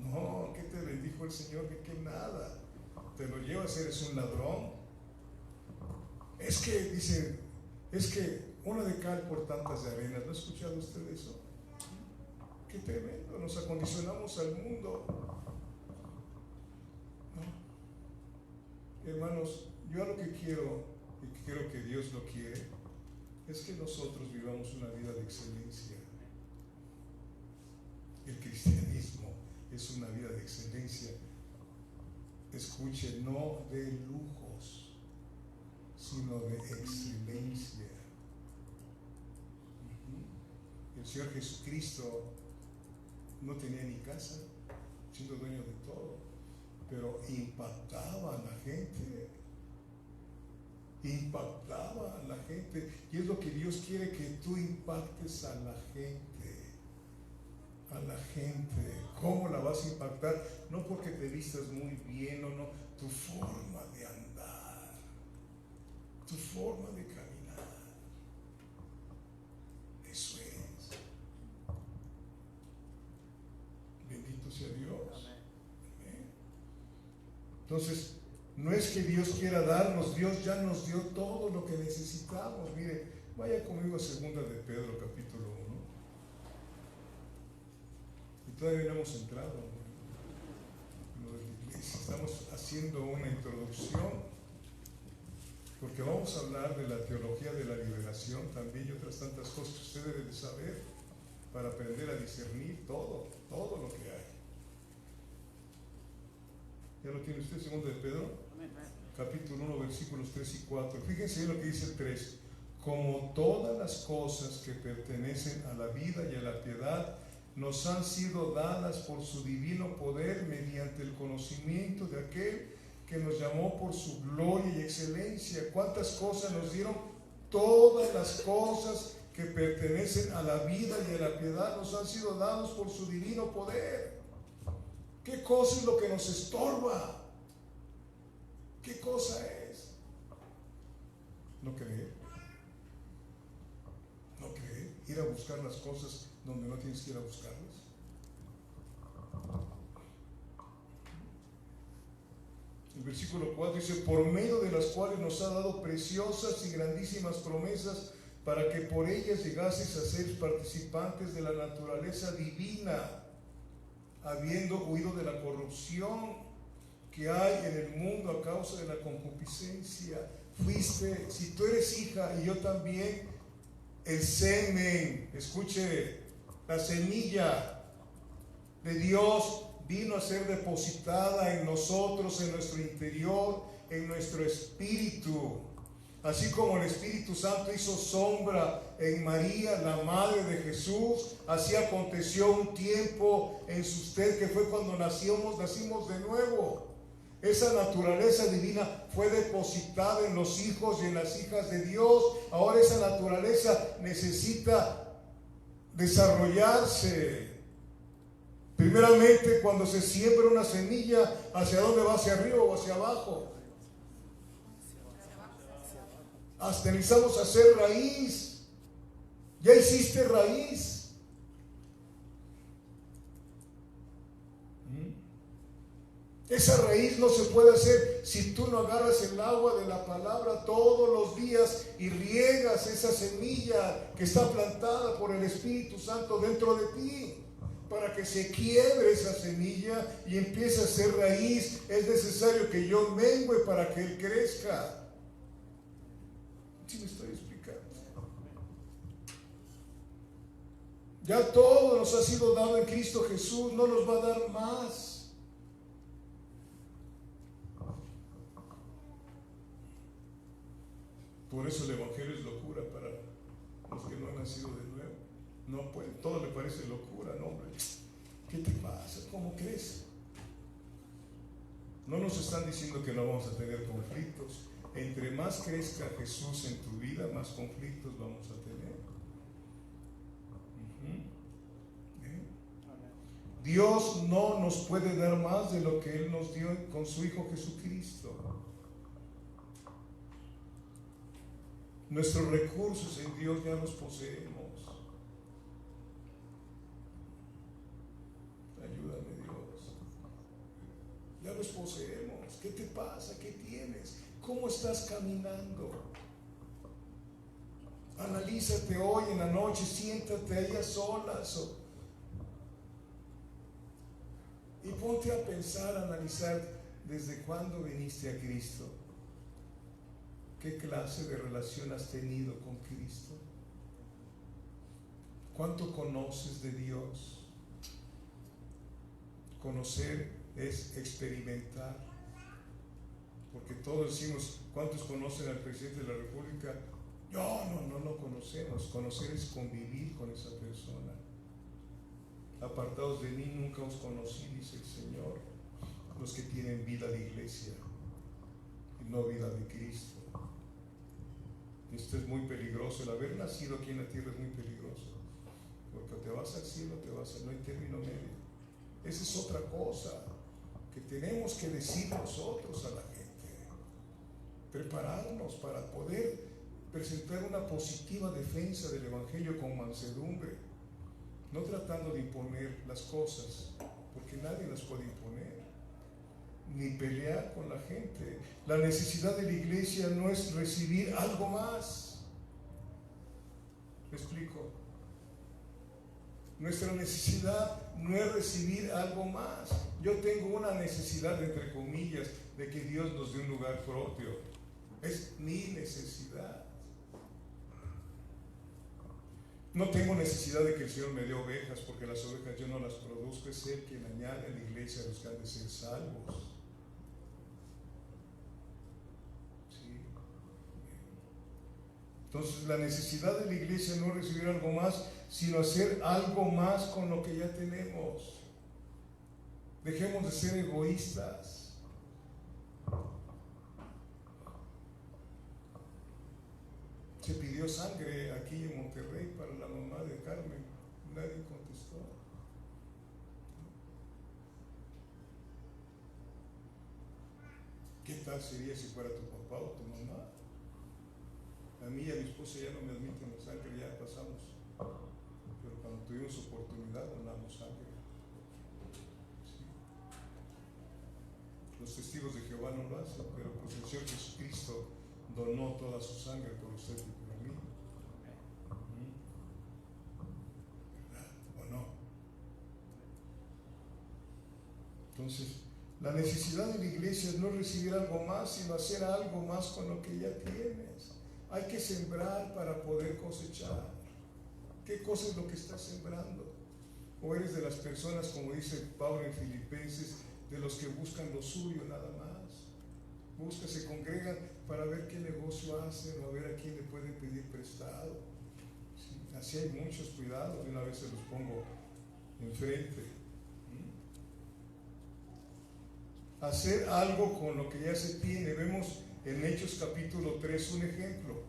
No, ¿qué te bendijo el Señor? Que nada. Te lo llevas, eres un ladrón. Es que una de cal por tantas de arena. ¿No ha escuchado usted eso? Qué tremendo, nos acondicionamos al mundo. ¿No? Hermanos, yo lo que quiero, y creo que Dios lo quiere, es que nosotros vivamos una vida de excelencia. El cristianismo es una vida de excelencia. Escuche, no de lujos, sino de excelencia. El Señor Jesucristo no tenía ni casa, siendo dueño de todo, pero impactaba a la gente. Impactaba a la gente. Y es lo que Dios quiere, que tú impactes a la gente. A la gente. ¿Cómo la vas a impactar? No porque te vistas muy bien o no, tu forma de andar, tu forma de caminar. Eso es. Entonces, no es que Dios quiera darnos, Dios ya nos dio todo lo que necesitamos. Mire, vaya conmigo a 2 de Pedro, capítulo 1. Y todavía no hemos entrado en lo de la iglesia. Estamos haciendo una introducción, porque vamos a hablar de la teología de la liberación también y otras tantas cosas que usted debe de saber para aprender a discernir todo lo que hay. ¿Ya lo tiene usted? 2 de Pedro, capítulo 1, versículos 3 y 4. Fíjense en lo que dice el 3. Como todas las cosas que pertenecen a la vida y a la piedad nos han sido dadas por su divino poder mediante el conocimiento de aquel que nos llamó por su gloria y excelencia. ¿Cuántas cosas nos dieron? Todas las cosas que pertenecen a la vida y a la piedad nos han sido dados por su divino poder. ¿Qué cosa es lo que nos estorba? ¿Qué cosa es? ¿No creer? ¿No creer? Ir a buscar las cosas donde no tienes que ir a buscarlas. El versículo 4 dice: por medio de las cuales nos ha dado preciosas y grandísimas promesas, para que por ellas llegaseis a ser participantes de la naturaleza divina, habiendo huido de la corrupción que hay en el mundo a causa de la concupiscencia. Fuiste, si tú eres hija y yo también, el semen, escuche, la semilla de Dios vino a ser depositada en nosotros, en nuestro interior, en nuestro espíritu. Así como el Espíritu Santo hizo sombra en María, la madre de Jesús, así aconteció un tiempo en usted, que fue cuando nacimos de nuevo. Esa naturaleza divina fue depositada en los hijos y en las hijas de Dios. Ahora esa naturaleza necesita desarrollarse. Primeramente, cuando se siembra una semilla, ¿hacia dónde va? ¿Hacia arriba o hacia abajo? Hasta necesitamos hacer raíz. Ya hiciste raíz. Esa raíz no se puede hacer si tú no agarras el agua de la palabra todos los días y riegas esa semilla que está plantada por el Espíritu Santo dentro de ti. Para que se quiebre esa semilla y empiece a hacer raíz, es necesario que yo mengue para que él crezca. ¿Sí me estoy explicando? Ya todo nos ha sido dado en Cristo Jesús, no nos va a dar más. Por eso el Evangelio es locura para los que no han nacido de nuevo. No pueden, todo le parece locura, no, hombre. ¿Qué te pasa? ¿Cómo crees? No nos están diciendo que no vamos a tener conflictos. Entre más crezca Jesús en tu vida, más conflictos vamos a tener. Dios no nos puede dar más de lo que Él nos dio con su Hijo Jesucristo. Nuestros recursos en Dios ya los poseemos. Ayúdame, Dios. Ya los poseemos. ¿Qué te pasa? ¿Qué tienes? ¿Cómo estás caminando? Analízate hoy en la noche, siéntate ahí a solas y ponte a pensar, a analizar desde cuándo viniste a Cristo. ¿Qué clase de relación has tenido con Cristo? ¿Cuánto conoces de Dios? Conocer es experimentar. Porque todos decimos, ¿cuántos conocen al presidente de la República? No lo conocemos. Conocer es convivir con esa persona. Apartados de mí nunca os conocí, dice el Señor, los que tienen vida de iglesia y no vida de Cristo. Esto es muy peligroso. El haber nacido aquí en la tierra es muy peligroso, porque te vas al cielo, no hay término medio. Esa es otra cosa que tenemos que decir nosotros a la gente. Prepararnos para poder presentar una positiva defensa del Evangelio con mansedumbre, no tratando de imponer las cosas, porque nadie las puede imponer. ni pelear con la gente. La necesidad de la iglesia no es recibir algo más. ¿Me explico? Nuestra necesidad no es recibir algo más. Yo tengo una necesidad, entre comillas, de que Dios nos dé un lugar propio. Es mi necesidad. No tengo necesidad de que el Señor me dé ovejas, porque las ovejas yo no las produzco. Es Él quien añade a la iglesia a los que han de ser salvos. ¿Sí? Entonces la necesidad de la iglesia no es recibir algo más, sino hacer algo más con lo que ya tenemos. Dejemos de ser egoístas. Se pidió sangre aquí en Monterrey para la mamá de Carmen. Nadie contestó. ¿Qué tal sería si fuera tu papá o tu mamá? A mí y a mi esposa ya no me admiten la sangre, ya pasamos. Pero cuando tuvimos oportunidad, donamos sangre. ¿Sí? Los testigos de Jehová no lo hacen, pero pues el Señor Jesucristo donó toda su sangre por usted y por mí. ¿Verdad o no? Entonces, la necesidad de la iglesia no es recibir algo más, sino hacer algo más con lo que ya tienes. Hay que sembrar para poder cosechar. ¿Qué cosa es lo que estás sembrando? ¿O eres de las personas, como dice Pablo en Filipenses, de los que buscan lo suyo nada más? Buscan, se congregan para ver qué negocio hacen o a ver a quién le pueden pedir prestado. ¿Sí? Así hay muchos cuidados, de una vez se los pongo enfrente. Hacer algo con lo que ya se tiene. Vemos en Hechos capítulo 3 un ejemplo.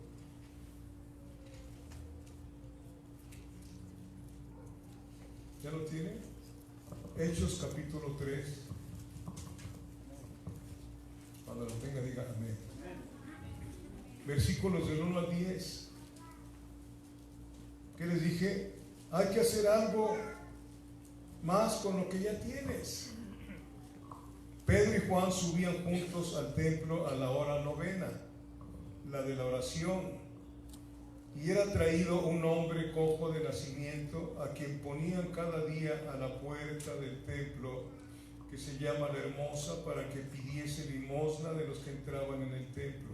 ¿Ya lo tiene? Hechos capítulo 3. Cuando lo tenga, diga amén. Versículos del 1 al 10. ¿Qué les dije? Hay que hacer algo más con lo que ya tienes. Pedro y Juan subían juntos al templo a la hora novena, la de la oración, y era traído un hombre cojo de nacimiento, a quien ponían cada día a la puerta del templo, que se llama La Hermosa, para que pidiese limosna de los que entraban en el templo.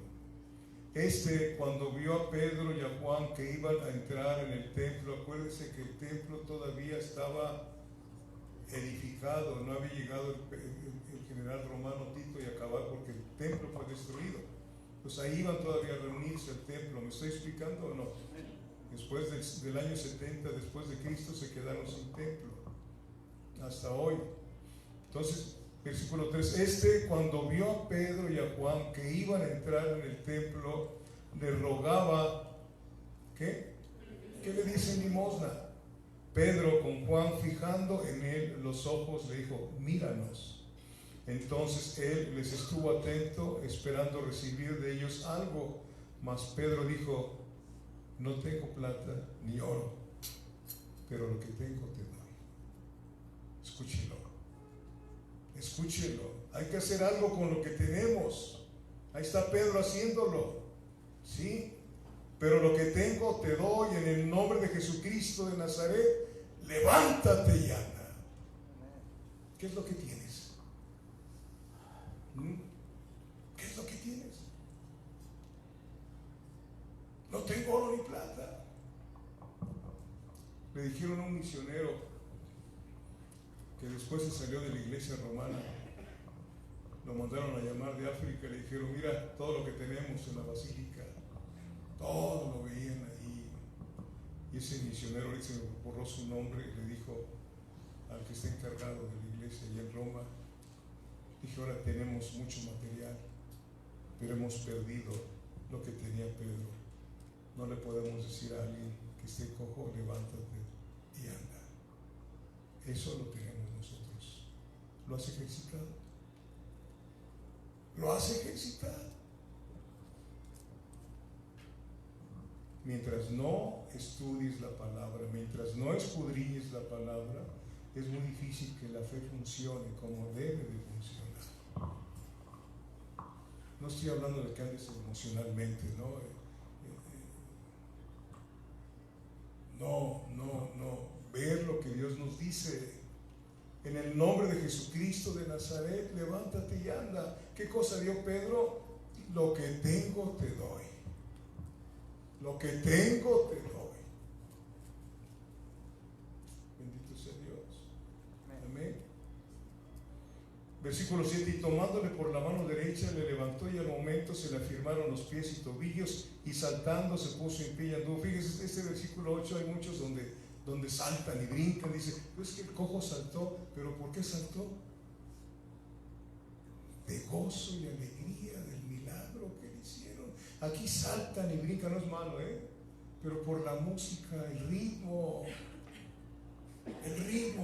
Cuando vio a Pedro y a Juan que iban a entrar en el templo, acuérdense que el templo todavía estaba edificado, no había llegado el general romano Tito y acabar, porque el templo fue destruido. Pues ahí iban todavía a reunirse al templo. ¿Me estoy explicando o no? Después del año 70 después de Cristo se quedaron sin templo hasta hoy. Entonces, versículo 3, cuando vio a Pedro y a Juan que iban a entrar en el templo, le rogaba, ¿qué? ¿Qué le dice limosna? Pedro, con Juan fijando en él los ojos, le dijo: míranos. Entonces él les estuvo atento, esperando recibir de ellos algo. Mas Pedro dijo: no tengo plata ni oro, pero lo que tengo te doy. Escúchelo. Escúchelo. Hay que hacer algo con lo que tenemos. Ahí está Pedro haciéndolo. ¿Sí? Pero lo que tengo te doy en el nombre de Jesucristo de Nazaret. Levántate y anda. ¿Qué es lo que tienes? ¿Qué es lo que tienes? No tengo oro ni plata. Le dijeron a un misionero que después se salió de la iglesia romana, lo mandaron a llamar de África y le dijeron: mira, todo lo que tenemos en la basílica, todo lo veían ahí. Y ese misionero, ahorita se me borró su nombre, le dijo al que está encargado de la iglesia allá en Roma, dije: ahora tenemos mucho material, pero hemos perdido lo que tenía Pedro. No le podemos decir a alguien que esté cojo: levántate y anda. Eso lo tenemos nosotros. ¿Lo has ejercitado? ¿Lo has ejercitado? Mientras no estudies la palabra, mientras no escudriñes la palabra, es muy difícil que la fe funcione como debe de funcionar. No estoy hablando de que andes emocionalmente, ¿no? No. Ver lo que Dios nos dice. En el nombre de Jesucristo de Nazaret, levántate y anda. ¿Qué cosa dio Pedro? Lo que tengo te doy. Lo que tengo te doy. Bendito sea Dios. Amén. Versículo 7, y tomándole por la mano derecha le levantó, y al momento se le afirmaron los pies y tobillos, y saltando se puso en pie y anduvo. Fíjense, este versículo 8 hay muchos donde saltan y brincan. Dice, pues que el cojo saltó, pero ¿por qué saltó? De gozo y alegría del milagro que le hicieron. Aquí saltan y brincan, no es malo, pero por la música, el ritmo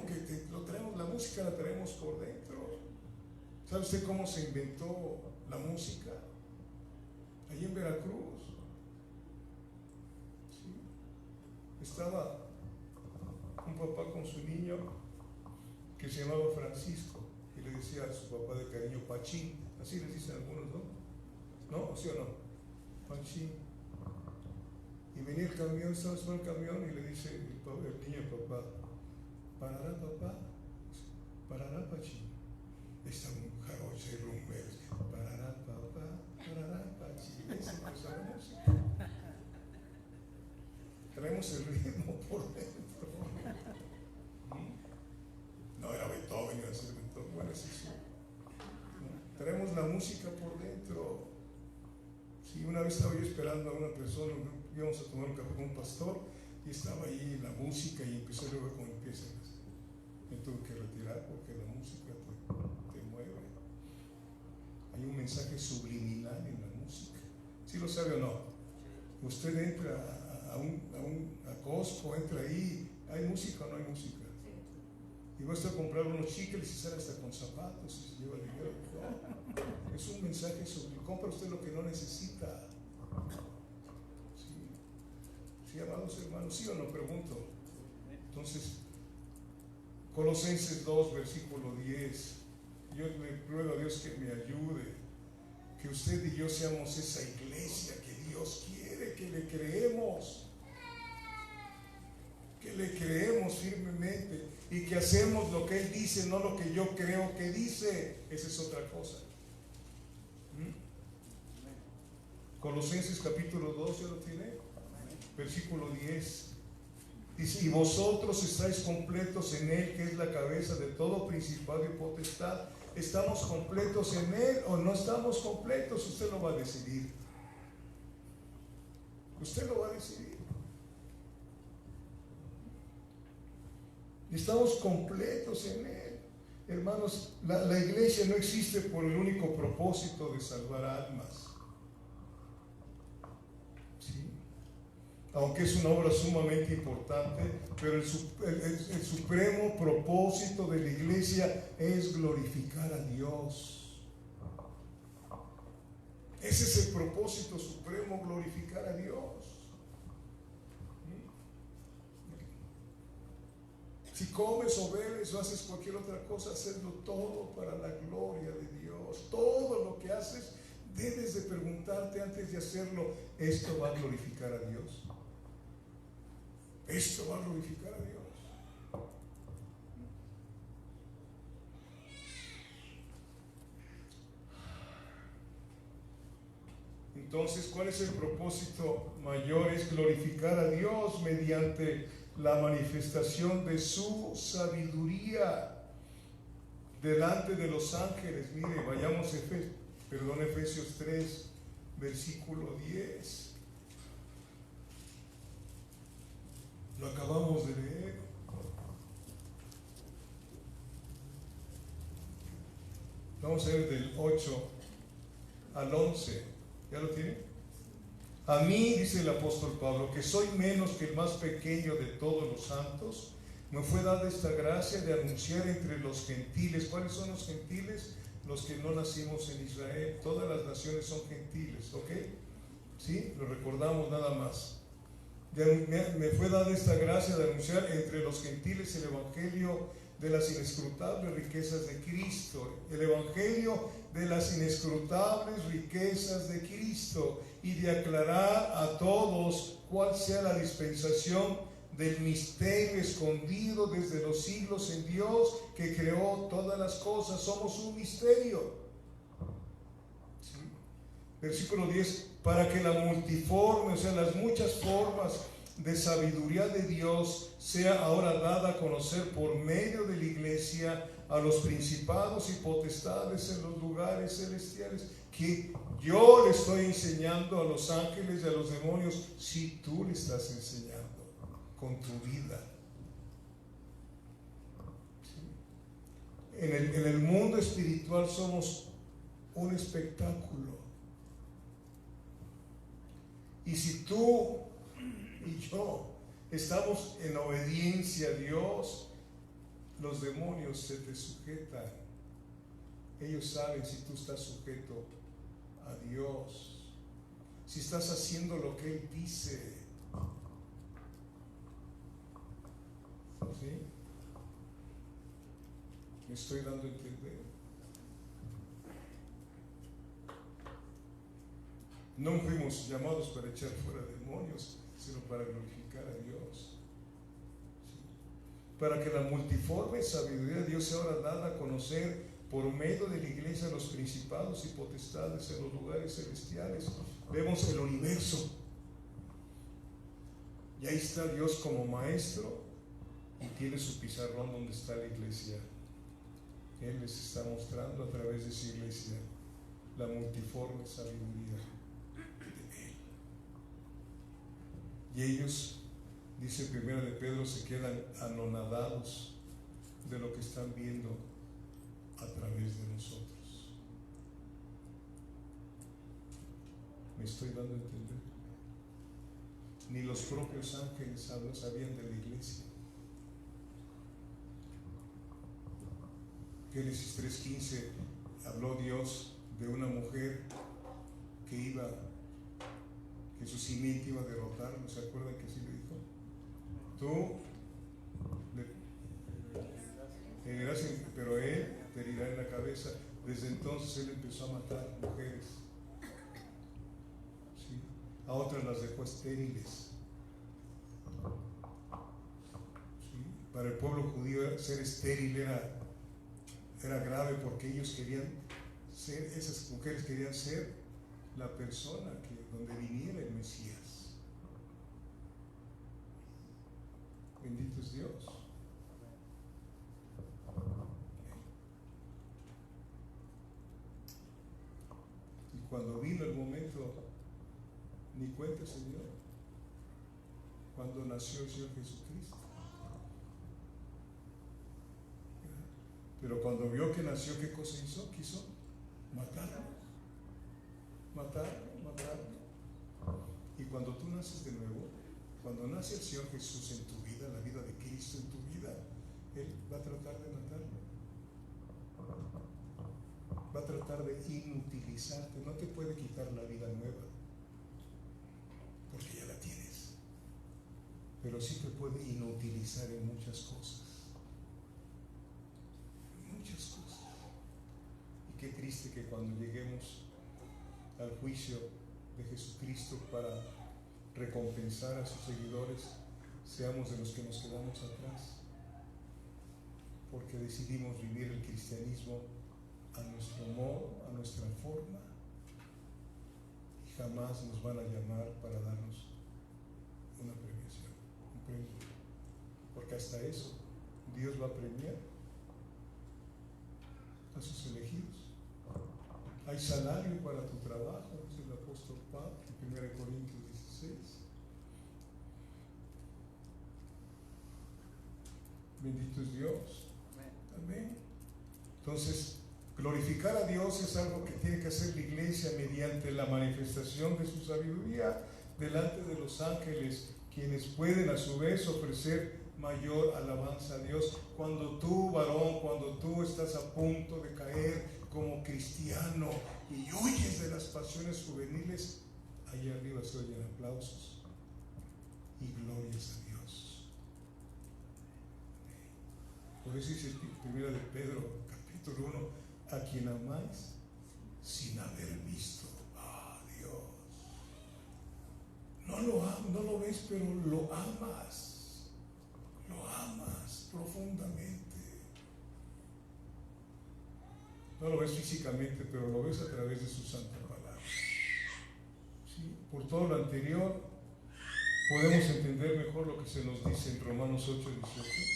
que lo traemos, la música la traemos por dentro. ¿Sabe usted cómo se inventó la música? Allí en Veracruz. ¿Sí? Estaba un papá con su niño que se llamaba Francisco y le decía a su papá de cariño Pachín, así les dicen algunos, ¿no? ¿No? ¿Sí o no? Pachín. Y venía el camión, estaba el camión y le dice el niño al papá, ¿parará papá? ¿Parará Pachín? Está un jarocho y rumberos, parará papá, parará Pachín. Esa es la música. Traemos el ritmo por dentro. No era Beethoven, era Beethoven, bueno, sí. Traemos la música por dentro. Sí, una vez estaba yo esperando a una persona, íbamos a tomar un café con un pastor, y estaba ahí la música, y empecé luego como empieza. Me tuve que retirar porque la música te mueve. Hay un mensaje subliminal en la música. ¿Sí lo sabe o no? Usted entra a Costco, entra ahí, ¿hay música o no hay música? Y va a comprar unos chicles y sale hasta con zapatos y se lleva el dinero. No, es un mensaje sobre, compra usted lo que no necesita. Sí, amados hermanos, ¿sí o no? Pregunto. Entonces, Colosenses 2, versículo 10. Yo le ruego a Dios que me ayude, que usted y yo seamos esa iglesia que Dios quiere, que le creemos firmemente, y que hacemos lo que Él dice, no lo que yo creo que dice. Esa es otra cosa. Colosenses capítulo 2, ¿ya lo tiene? Versículo 10. Dice, y vosotros estáis completos en Él, que es la cabeza de todo principado y potestad. ¿Estamos completos en Él o no estamos completos? Usted lo va a decidir. Usted lo va a decidir. Estamos completos en Él. Hermanos, la iglesia no existe por el único propósito de salvar almas. ¿Sí? Aunque es una obra sumamente importante, pero el supremo propósito de la iglesia es glorificar a Dios. Ese es el propósito supremo, glorificar a Dios. Si comes o bebes o haces cualquier otra cosa, hacedlo todo para la gloria de Dios. Todo lo que haces, debes de preguntarte antes de hacerlo, ¿esto va a glorificar a Dios? ¿Esto va a glorificar a Dios? Entonces, ¿cuál es el propósito mayor? Es glorificar a Dios mediante la manifestación de su sabiduría delante de los ángeles. Mire, vayamos a Efesios 3, versículo 10. Lo acabamos de leer. Vamos a ver del 8 al 11. ¿Ya lo tiene? A mí, dice el apóstol Pablo, que soy menos que el más pequeño de todos los santos, me fue dada esta gracia de anunciar entre los gentiles. ¿Cuáles son los gentiles? Los que no nacimos en Israel. Todas las naciones son gentiles, ¿ok? ¿Sí? Lo recordamos nada más. Me fue dada esta gracia de anunciar entre los gentiles el evangelio de las inescrutables riquezas de Cristo. El Evangelio de las inescrutables riquezas de Cristo, y de aclarar a todos cuál sea la dispensación del misterio escondido desde los siglos en Dios, que creó todas las cosas. Somos un misterio. ¿Sí? Versículo 10, para que la multiforme, o sea, las muchas formas de sabiduría de Dios sea ahora dada a conocer por medio de la iglesia a los principados y potestades en los lugares celestiales. Que yo le estoy enseñando a los ángeles y a los demonios, si tú le estás enseñando con tu vida. ¿Sí? En el mundo espiritual somos un espectáculo. Y si tú y yo estamos en obediencia a Dios, los demonios se te sujetan. Ellos saben si tú estás sujeto a Dios, si estás haciendo lo que Él dice. ¿Sí? ¿Me estoy dando a entender? No fuimos llamados para echar fuera demonios, sino para glorificar a Dios. ¿Sí? Para que la multiforme sabiduría de Dios sea ahora dada a conocer por medio de la iglesia a los principados y potestades en los lugares celestiales. Vemos el universo, y ahí está Dios como maestro, y tiene su pizarrón donde está la iglesia. Él les está mostrando a través de su iglesia la multiforme sabiduría de Él. Y ellos, dice primero de Pedro, se quedan anonadados de lo que están viendo a través de nosotros. ¿Me estoy dando a entender? Ni los propios ángeles sabían de la iglesia. Génesis 3:15 habló Dios de una mujer que su simiente iba a derrotarlo. ¿Se acuerdan que así le dijo? Tú le herirás, pero él te herirá en la cabeza. Desde entonces él empezó a matar mujeres. ¿Sí? A otras las dejó estériles. ¿Sí? Para el pueblo judío ser estéril era grave, porque ellos querían ser, esas mujeres querían ser la persona donde viniera el Mesías. Bendito es Dios. Y cuando vino el momento, ni cuenta se dio, cuando nació el Señor Jesucristo. Pero cuando vio que nació, ¿qué cosa hizo? Quiso matarlo. Y cuando tú naces de nuevo, cuando nace el Señor Jesús en tu vida, la vida de Cristo en tu vida, Él va a tratar de matarlo. Va a tratar de inutilizarte. No te puede quitar la vida nueva, porque ya la tienes. Pero sí te puede inutilizar en muchas cosas. Y qué triste que cuando lleguemos al juicio de Jesucristo para recompensar a sus seguidores, seamos de los que nos quedamos atrás, porque decidimos vivir el cristianismo a nuestro modo, a nuestra forma, y jamás nos van a llamar para darnos una premiación, un premio, porque hasta eso Dios va a premiar a sus elegidos. Hay salario para tu trabajo, dice el apóstol Pablo en 1 Corintios 16. Bendito es Dios. Amén. Entonces, glorificar a Dios es algo que tiene que hacer la iglesia mediante la manifestación de su sabiduría delante de los ángeles, quienes pueden a su vez ofrecer mayor alabanza a Dios. Cuando tú, varón, cuando tú estás a punto de caer como cristiano y huyes de las pasiones juveniles, allá arriba se oyen aplausos y glorias a Dios. veces dice primera de Pedro, capítulo 1, a quien amáis sin haber visto. Ah, Dios. No lo ves, pero lo amas. Lo amas profundamente. No lo ves físicamente, pero lo ves a través de su santa palabra. ¿Sí? Por todo lo anterior, podemos entender mejor lo que se nos dice en Romanos 8:18.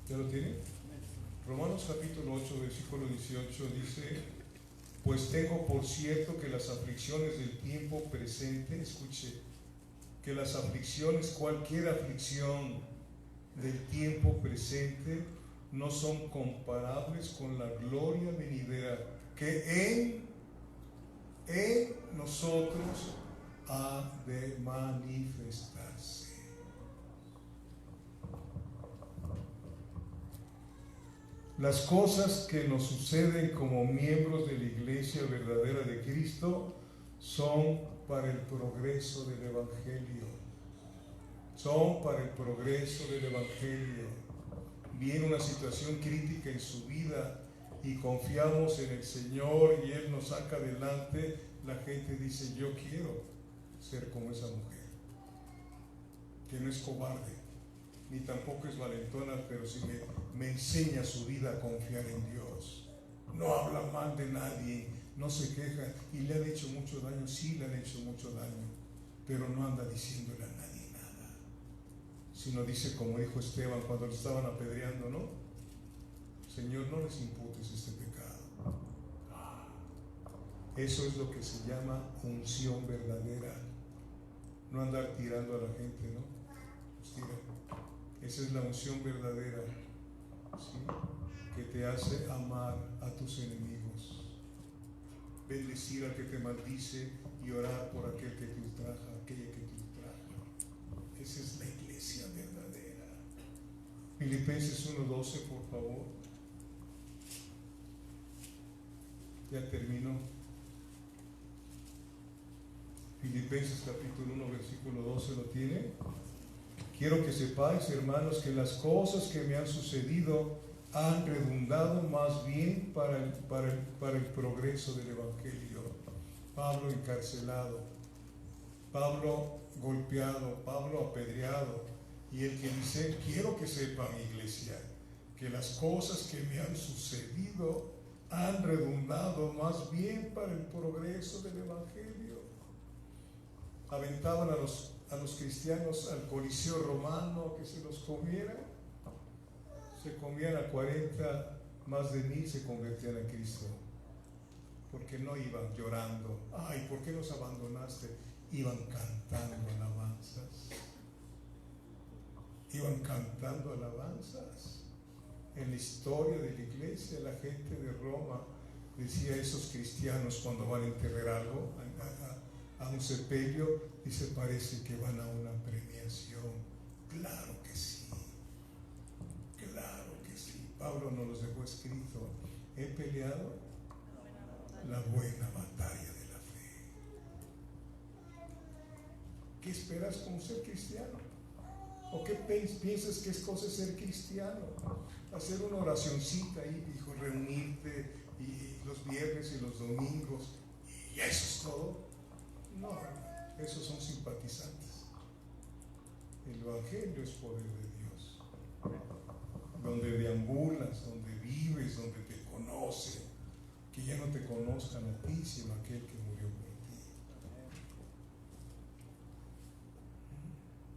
¿Ya lo tiene? Romanos capítulo 8, versículo 18 dice: pues tengo por cierto que las aflicciones del tiempo presente, escuche, que las aflicciones, cualquier aflicción del tiempo presente, no son comparables con la gloria venidera que en nosotros ha de manifestarse. Las cosas que nos suceden como miembros de la iglesia verdadera de Cristo son para el progreso del Evangelio. Son para el progreso del Evangelio. Viene una situación crítica en su vida y confiamos en el Señor y Él nos saca adelante. La gente dice: yo quiero ser como esa mujer, que no es cobarde, ni tampoco es valentona, pero sí me enseña su vida a confiar en Dios. No habla mal de nadie, no se queja. Y le han hecho mucho daño, sí le han hecho mucho daño, pero no anda diciéndole a nadie nada, sino dice, como dijo Esteban cuando lo estaban apedreando, ¿no? Señor, no les imputes este pecado. Eso es lo que se llama unción verdadera. No andar tirando a la gente, ¿no? Pues tira. Esa es la unción verdadera, ¿sí? Que te hace amar a tus enemigos, bendecir al que te maldice y orar por aquel que te ultraja, aquella que te ultraja. Esa es la iglesia verdadera. Filipenses 1:12, por favor. Ya terminó. Filipenses capítulo 1, versículo 12, ¿lo tiene? Quiero que sepáis, hermanos, que las cosas que me han sucedido han redundado más bien para el progreso del Evangelio. Pablo encarcelado, Pablo golpeado, Pablo apedreado, y el que dice: quiero que sepan, iglesia, que las cosas que me han sucedido han redundado más bien para el progreso del Evangelio. Aventaban a los cristianos al Coliseo romano que se los comieran. Se comían a 40, más de 1000 se convertían a Cristo, porque no iban llorando: ay, ¿por qué nos abandonaste? Iban cantando alabanzas. Iban cantando alabanzas. En la historia de la iglesia, la gente de Roma decía a esos cristianos cuando van a enterrar algo, a un sepelio, dice: parece que van a una premiación. Claro que sí, claro que sí. Pablo nos los dejó escrito: he peleado la buena batalla de la fe. ¿Qué esperas con ser cristiano? ¿O qué piensas que es cosa ser cristiano? Hacer una oracioncita ahí, hijo, reunirte y los viernes y los domingos, y eso es todo. No, esos son simpatizantes. El Evangelio es poder de Dios, donde deambulas, donde vives, donde te conoce, que ya no te conozcan a ti, sino a aquel que murió por ti.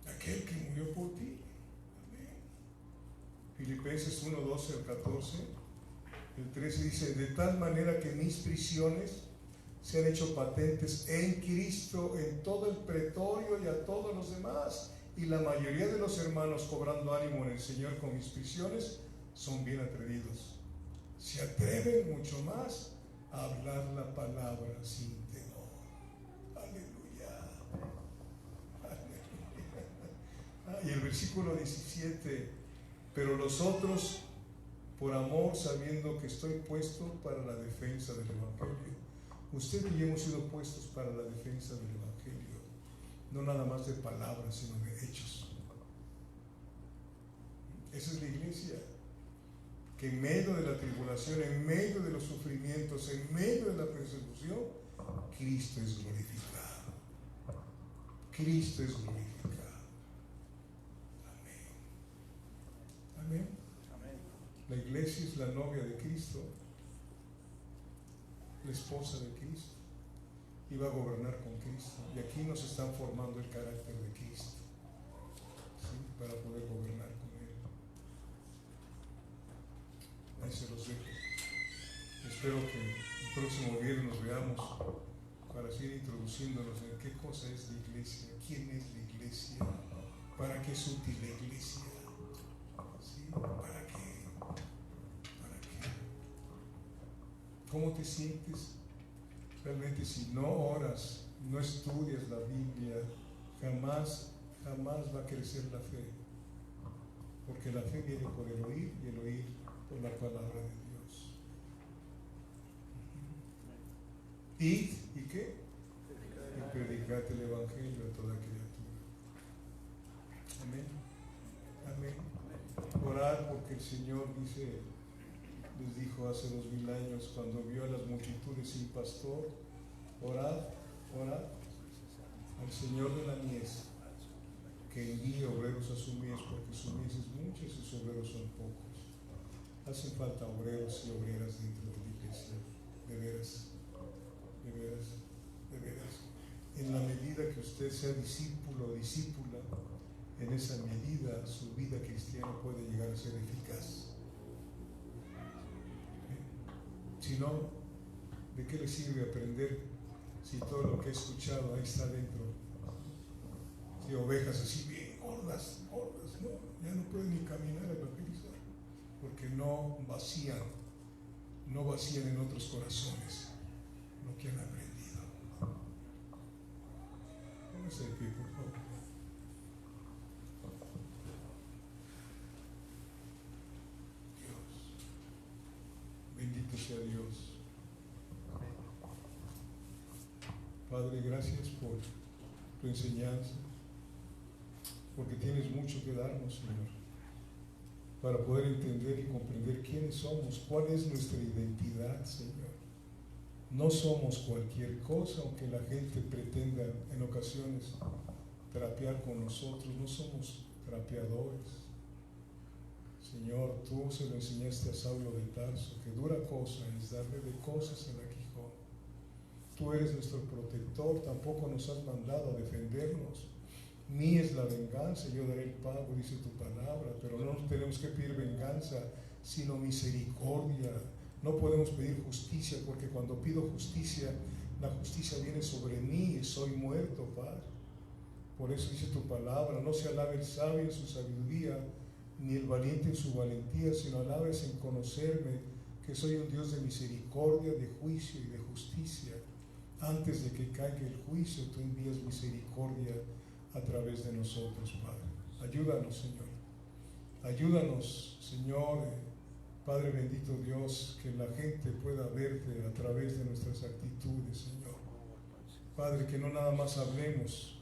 Aquel que murió por ti. Amén. Filipenses 1:12 al 14, el 13 dice: de tal manera que mis prisiones se han hecho patentes en Cristo en todo el pretorio y a todos los demás, y la mayoría de los hermanos, cobrando ánimo en el Señor con mis prisiones, son bien atrevidos. Se atreven mucho más a hablar la palabra sin temor. Aleluya. Aleluya. Y el versículo 17: pero los otros, por amor, sabiendo que estoy puesto para la defensa del Evangelio. Usted y yo hemos sido puestos para la defensa del Evangelio, no nada más de palabras, sino de hechos. Esa es la iglesia, que en medio de la tribulación, en medio de los sufrimientos, en medio de la persecución, Cristo es glorificado. Cristo es glorificado. Amén. Amén. La iglesia es la novia de Cristo, la esposa de Cristo, y va a gobernar con Cristo. Y aquí nos están formando el carácter de Cristo, ¿sí? Para poder gobernar con Él. Ahí se los dejo. Espero que el próximo viernes nos veamos para seguir introduciéndonos en qué cosa es la iglesia, quién es la iglesia, para qué es útil la iglesia, ¿sí? ¿Para qué? ¿Cómo te sientes? Realmente, si no oras, no estudias la Biblia, jamás va a crecer la fe. Porque la fe viene por el oír y el oír por la palabra de Dios. Id, ¿y qué? Y predicad el Evangelio a toda criatura. Amén. Amén. Orar porque el Señor les dijo hace 2000 años, cuando vio a las multitudes sin pastor, orad al Señor de la mies, que envíe obreros a su mies, porque su mies es mucha y sus obreros son pocos. Hacen falta obreros y obreras dentro de la iglesia, de veras. En la medida que usted sea discípulo o discípula, en esa medida su vida cristiana puede llegar a ser eficaz. Si no, ¿de qué le sirve aprender si todo lo que he escuchado ahí está dentro? Si ovejas así bien gordas, no, ya no pueden ni caminar a evangelizar, porque no vacían en otros corazones lo que han aprendido. Póngase de pie, por favor. Bendito sea Dios. Padre, gracias por tu enseñanza, porque tienes mucho que darnos, Señor, para poder entender y comprender quiénes somos, cuál es nuestra identidad, Señor. No somos cualquier cosa, aunque la gente pretenda en ocasiones trapear con nosotros, no somos trapeadores. Señor, tú se lo enseñaste a Saulo de Tarso, que dura cosa es darle de cosas al aguijón. Tú eres nuestro protector, tampoco nos has mandado a defendernos. Mía es la venganza, yo daré el pago, dice tu palabra, pero no tenemos que pedir venganza, sino misericordia. No podemos pedir justicia, porque cuando pido justicia, la justicia viene sobre mí y soy muerto, Padre. Por eso dice tu palabra, no se alabe el sabio en su sabiduría, ni el valiente en su valentía, sino alabes en conocerme, que soy un Dios de misericordia, de juicio y de justicia. Antes de que caiga el juicio, tú envías misericordia a través de nosotros, Padre. Ayúdanos, Señor. Ayúdanos, Señor, Padre bendito Dios, que la gente pueda verte a través de nuestras actitudes, Señor. Padre, que no nada más hablemos,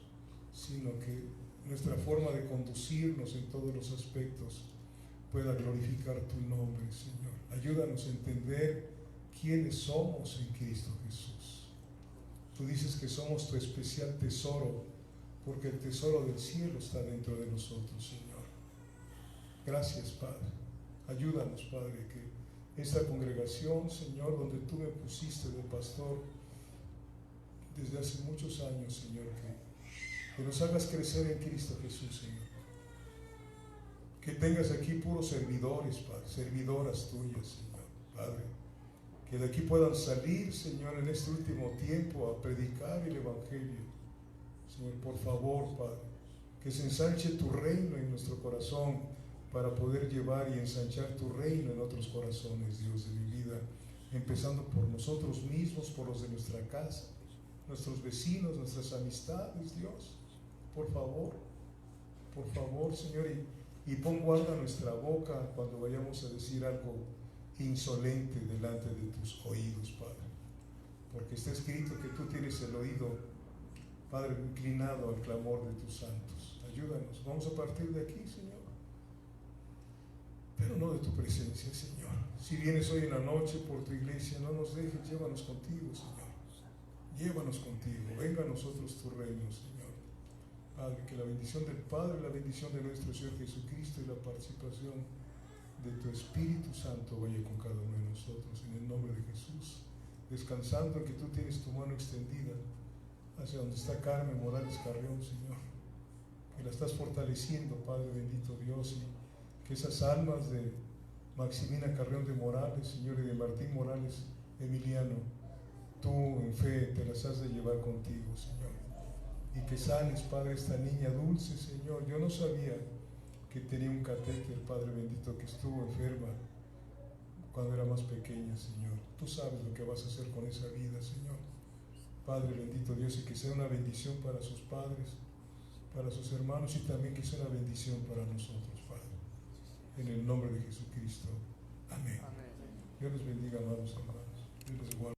sino que nuestra forma de conducirnos en todos los aspectos pueda glorificar tu nombre, Señor. Ayúdanos a entender quiénes somos en Cristo Jesús. Tú dices que somos tu especial tesoro, porque el tesoro del cielo está dentro de nosotros, Señor. Gracias, Padre. Ayúdanos, Padre, que esta congregación, Señor, donde tú me pusiste de pastor desde hace muchos años, Señor, que nos hagas crecer en Cristo Jesús, Señor. Que tengas aquí puros servidores, Padre, servidoras tuyas, Señor, Padre. Que de aquí puedan salir, Señor, en este último tiempo a predicar el Evangelio. Señor, por favor, Padre, que se ensanche tu reino en nuestro corazón para poder llevar y ensanchar tu reino en otros corazones, Dios de mi vida, empezando por nosotros mismos, por los de nuestra casa, nuestros vecinos, nuestras amistades, Dios. Por favor, Señor, Y pon guarda nuestra boca cuando vayamos a decir algo insolente delante de tus oídos, Padre. Porque está escrito que tú tienes el oído, Padre, inclinado al clamor de tus santos. Ayúdanos. Vamos a partir de aquí, Señor. Pero no de tu presencia, Señor. Si vienes hoy en la noche por tu iglesia, no nos dejes, llévanos contigo, Señor. Llévanos contigo. Venga a nosotros tu reino, Señor. Padre, que la bendición del Padre, la bendición de nuestro Señor Jesucristo y la participación de tu Espíritu Santo vaya con cada uno de nosotros, en el nombre de Jesús, descansando en que tú tienes tu mano extendida hacia donde está Carmen Morales Carrión, Señor, que la estás fortaleciendo, Padre bendito Dios, y que esas almas de Maximina Carrión de Morales, Señor, y de Martín Morales Emiliano, tú en fe te las has de llevar contigo, Señor. Y que sanes, Padre, esta niña dulce, Señor. Yo no sabía que tenía un catéter, Padre bendito, que estuvo enferma cuando era más pequeña, Señor. Tú sabes lo que vas a hacer con esa vida, Señor. Padre bendito Dios, y que sea una bendición para sus padres, para sus hermanos, y también que sea una bendición para nosotros, Padre. En el nombre de Jesucristo. Amén. Dios les bendiga, amados hermanos. Dios les guarde.